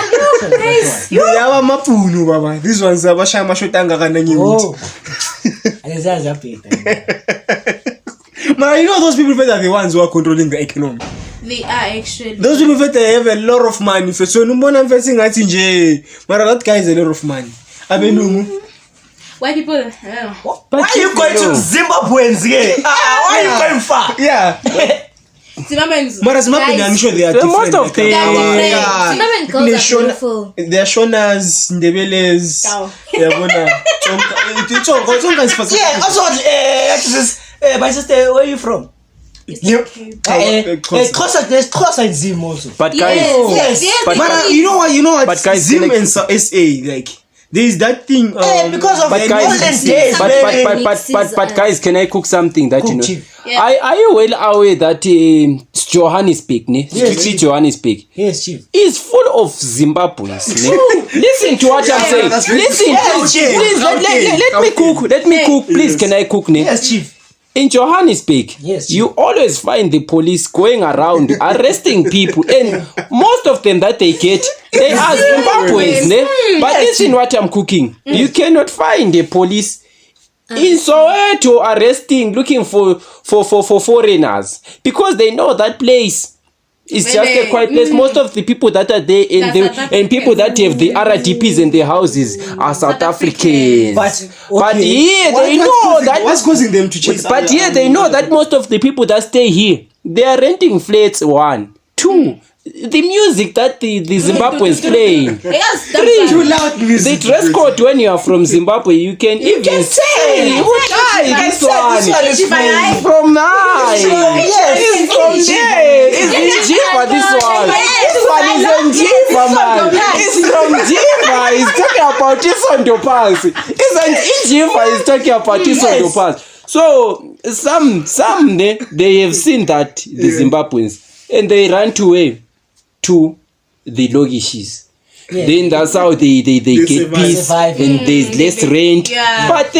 Yeah, mapunu baba. These ones are bashama shotanga kana nyimuti. Man, you know those people that are the ones who are controlling the economy. They are actually. Those people that have a lot of money. So no one I'm facing at nje. Mara that guy is a lot of money. Abenumu. Why people? Why are you going to Zimbabweans here? Why are you going far? Yeah. Zimbabweans. Mara Zimbabweans, I'm sure they are different. Most of them. Zimbabwean girls are beautiful. They are Shonas, Ndebeles. Yeah, also, my sister, where are you from? Xhosa and Zim also. But guys, yes. You know what? But guys, Zim and SA, like there is that thing. Because of but guys, can I cook something that you know? Yeah. Are you well aware that Johannesburg, strictly Johannesburg, yes, chief, is full of Zimbabweans? Listen to what I'm saying. Listen, please. Let me cook. Please, can I cook? Yes, chief. In Johannesburg, you always find the police going around arresting people, and most of them that they get, they are Zimbabweans. But listen what I'm cooking. You cannot find the police in Soweto arresting, looking for foreigners, because they know that place is just a quiet place. Most of the people that are there and people that have the RDPs in their houses are South Africans. But here they know that what's causing them to chase. But here they know that most of the people that stay here, they are renting flats. 1, 2. The music that the Zimbabweans play. 3. Too loud music. The dress code when you are from Zimbabwe, you can even say Hey, who died? This one is from nine. It's from there. It's Jiva, this one. This one is from Jiva, man. It's from Jiva. He's talking about this on the pass. It's Jiva is talking about this on the pass. So some they have seen that the Zimbabweans and they ran away to the Logishes. Yeah. Then that's how they get peace and there's less rent. Yeah. But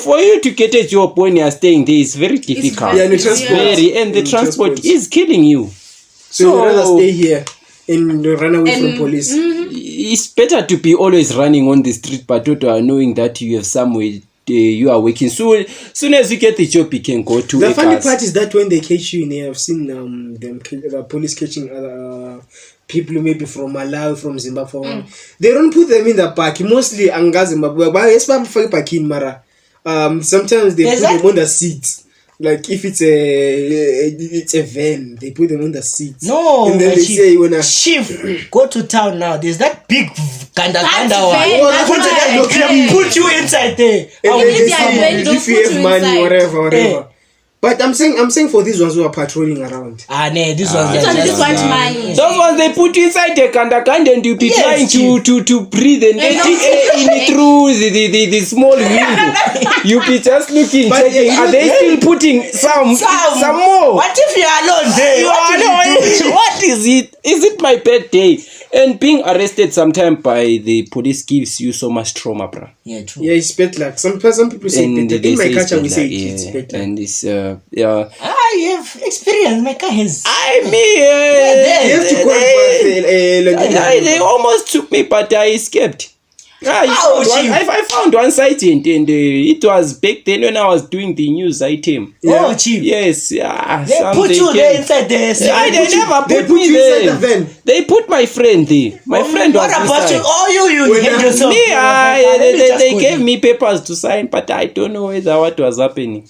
for you to get a job when you're staying there is very difficult. Yeah, the transport. And the transport is killing you. So you'd rather stay here and run away from police. It's better to be always running on the street, but knowing that you have somewhere you are working. So soon as you get the job, you can go to. The funny part is that when they catch you, and I've seen the police catching other people maybe from Malawi, from Zimbabwe. They don't put them in the park. Mostly anga Zimbabwe. But sometimes they put them on the seat. Like if it's a van, they put them on the seat. No, and then they say you wanna Chief, go to town now. There's that big ganda one. Put you inside there. And then they say if you have money, whatever. But I'm saying for these ones who are patrolling around. This one's money. Those ones they put you inside the kanda and you be trying to breathe and get in through the small window. You be just looking, checking. Are they still putting some more? What if you're alone there? You are alone. What is it? Is it my bad day? And being arrested sometimes by the police gives you so much trauma, bro. Yeah, true. Yeah, it's bad luck. Some people say and better. In my culture, we say it's bad luck. And it's I have experience. My car has. You have to go they almost took me, but I escaped. I found one site and it was back then when I was doing the news item. Yeah. Oh, Chief. Yes, they put you there inside there. They never put me there. Inside the van. They put my friend there. My friend was inside. What about you? Oh, you hate yourself. Me, they gave me papers to sign, but I don't know what was happening.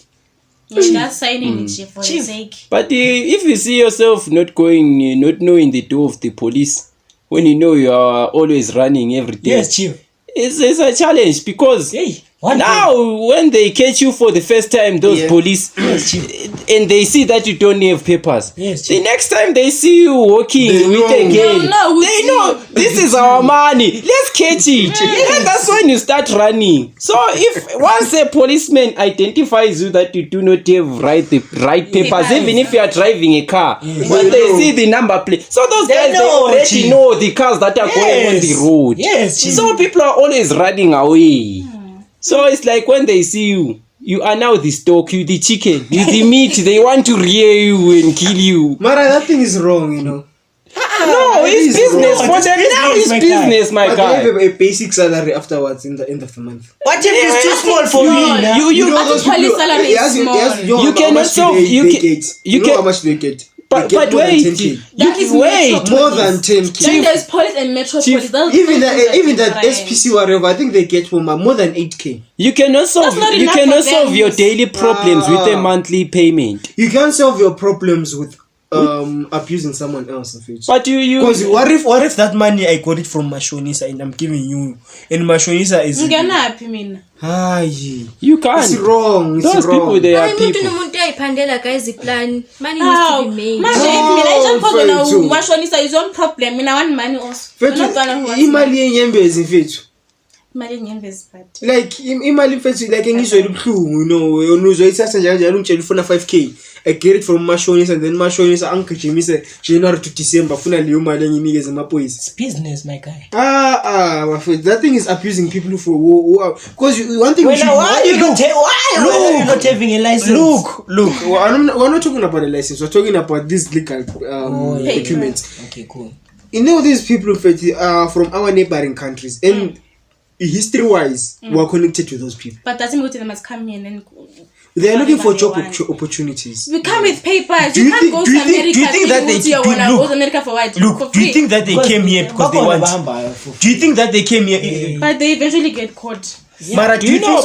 That's signing it for his sake. But if you see yourself not knowing the door of the police, when you know you are always running every day. Yes, Chief. It's a challenge because when they catch you for the first time, those police, and they see that you don't have papers, the next time they see you walking with a gang, they know this is our money. Let's catch it. And that's when you start running. So if once a policeman identifies you that you do not have the right papers, even if you are driving a car, when they see the number plate, so those guys they already know the cars that are going on the road. So people are always running away. So it's like when they see you are now the stock, you the chicken, you the meat, they want to rear you and kill you. Mara, that thing is wrong, you know. No, it's business. For them now it's business, my guy. But they have a basic salary afterwards in the end of the month. What if it's too small for me? You know those police salary is small. You cannot solve. You know how much they get. But wait, more than 10K. Then there's police and metro police. Even that SPC whatever, I think they get more than 8K. You cannot solve your daily problems with a monthly payment. You can't solve your problems with abusing someone else. But you because what if that money I got it from Mashonisa and I'm giving you, and Mashonisa is you can't. It's wrong. It's those wrong. People, they are people. Money needs to be made. Mashonisa is one problem. I want money also. Like imali fethu like ngizwe libhlungu, you know, unuzwe isasa njalo ungitshela ufuna 5K. I get it from Mashonisa and then Mashonisa angigijimise January to December funa leyo mali enginikeze amaphoyisa. It's business, my guy. My friend, that thing is abusing people for because one thing why are you not having a license? Look, we're not talking about a license, we're talking about these legal documents. Okay, cool. You know, these people are from our neighboring countries and history-wise, we're connected to those people. But doesn't mean they must come here and then they are looking for job opportunities. We come with papers. You can't go to America. Do you think that they go to America for what? Look, do you think that they came here because they want? Do you think that they came here? But they eventually get caught. Mara, Do you know,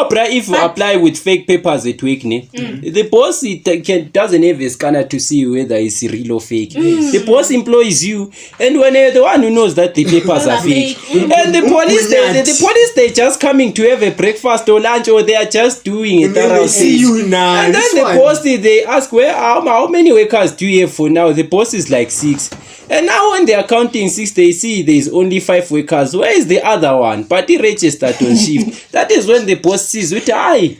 bruh, if you apply with fake papers at work, the boss doesn't have a scanner to see whether it's real or fake. The boss employs you, and when the one who knows that the papers are fake, and the police, they're just coming to have a breakfast or lunch, or they are just doing a thorough see you now. and then the boss, they ask, how many workers do you have for now? The boss is like 6. And now when they are counting 6, they see there is only 5 workers. Where is the other one? But he registered on shift. That is when the boss sees, the guy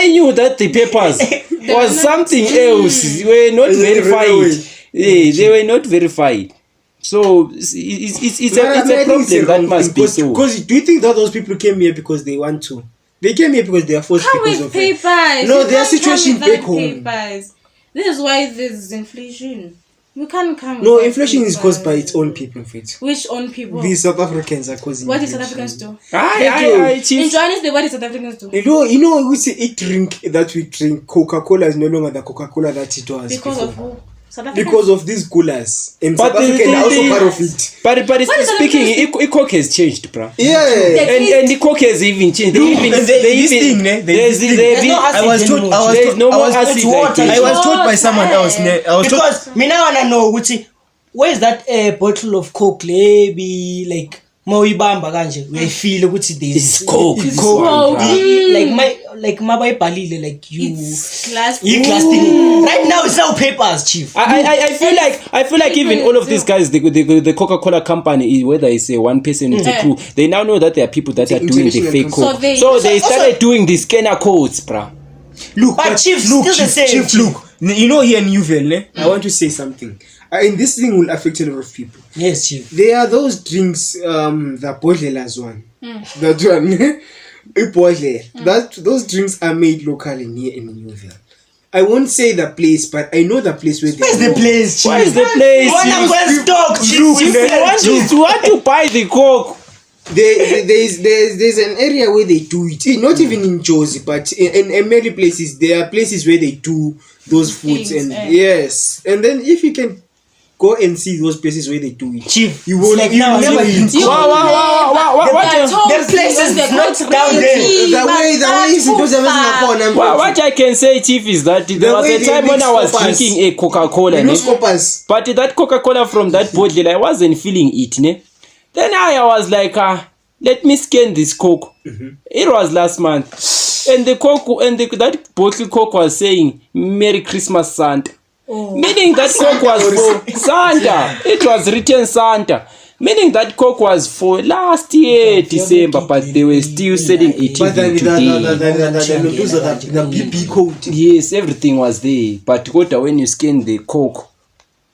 knew that the papers was something else. They were not verified. They were not verified. So it's a problem that must be so. Because do you think that those people came here because they want to? They came here because they are forced Come because with of papers. No, You their can't situation come without back home. papers. This is why there's inflation. You can't come. No, without inflation is caused by papers. its own people, Fit. Which own people? These South Africans are causing What did South inflation. Africans do? Aye, In chief. Johannesburg, what did South Africans do? You know, we say eat drink that we drink. Coca-Cola is no longer the Coca-Cola that it was Because before. of who? South Africans. Because of these coolers. And But South African are also part of it. But What is speaking, Coke has changed, bruh. Yeah. And the Coke has even changed. I was told by someone else. Because me now wanna know which where's that bottle of Coke maybe like Moibamba kanje we feel ukuthi there's Coke. like mabayibhalile like you It's glass. you class thing. Right now it's now papers, chief. I feel like even all of these guys, the Coca-Cola company, whether it's a one person or a crew, they now know that there are people that are doing the fake Coke. So they started doing the scanner codes, bruh. Look, But Chief, still the same, Chief, Chief. look. You know here in Newville, I want to say something. And this thing will affect a lot of people. Yes, chief. There are those drinks, the Bodlelas one. That one. Those drinks are made locally here in Newville. I won't say the place, but I know the place where Where's the place, chief? Where is the place? What I'm going to talk, chief? If you want to buy the Coke, there's an area where they do it. Not even in Jozi, but in many places there are places where they do those foods Things, and yes. And then if you can go and see those places where they do it, Chief, you will like you now, never eat. The place is not down there. The way is it doesn't have what I can say, Chief, is that there was a time when I was drinking a Coca-Cola, but that Coca-Cola from that bottle, I wasn't feeling it, ne? Then I was like, let me scan this Coke. It was last month, and the Coke and that bottle Coke was saying "Merry Christmas, Santa." Meaning that Coke was for Santa. It was written Santa. Meaning that Coke was for last year December, but they were still selling it today. The PP code. Yes, everything was there. But when you scan the Coke,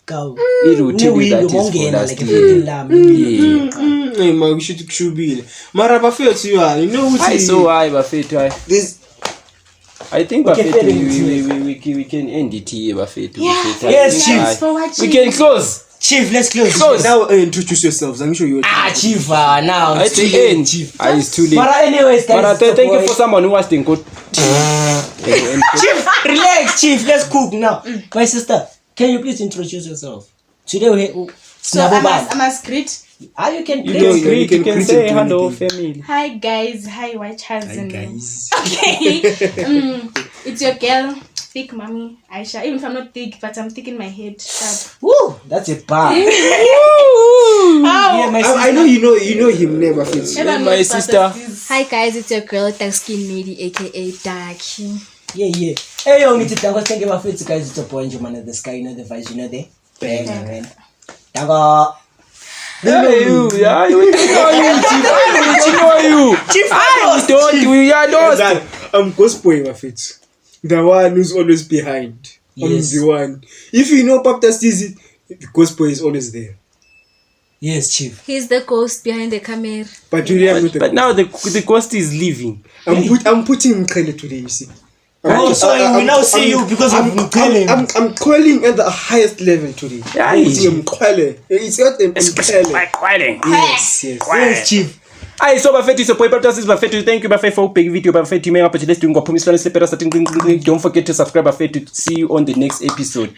it will tell you that it's for last year. We should be. Mara Buffett, you are. You know what I saw I Buffett. This. I think Buffett, we can end it here, Buffett. Yes, Chief. We can close. Chief, let's close. Now introduce yourselves. I'm sure you will. Chief, now At the end, Chief. It's too late. But anyways, guys, thank you for someone who was thinking good. Chief, relax, Chief. Let's cook now. My sister, can you please introduce yourself? Today we So I must greet. You can You can say hello, family. Hi guys, hi watchers. Hi guys. Okay. It's your girl, thick mommy Aisha. Even if I'm not thick, but I'm thick in my head. Sharp. Woo, that's a bar. Oh, I know you know him never fits. My sister. Hi guys, it's your girl Dark Skin Medi, aka Darky. Yeah. Hey, yo, need to thank you for it, guys. It's a boy, man of the sky, you know the vibes, you know the bang, man. Tango. We know you. I'm Gospel Buffett. The one who's always behind. Yes. I'm the one. If you know Papa Stizy, the Gospel is always there. Yes, Chief. He's the ghost behind the camera. But you really have But now the ghost is leaving. I'm putting Mkhele today, you see. So we now see you because of Mkhele. I'm calling at the highest level today. Yeah, I'm putting Mkhele. It's not Mkhele. Yes, Chief. Aye, so Buffett is a boy, but thank you Buffett for big video. Buffett, you may have to let's do. Don't forget to subscribe Buffett to see you on the next episode.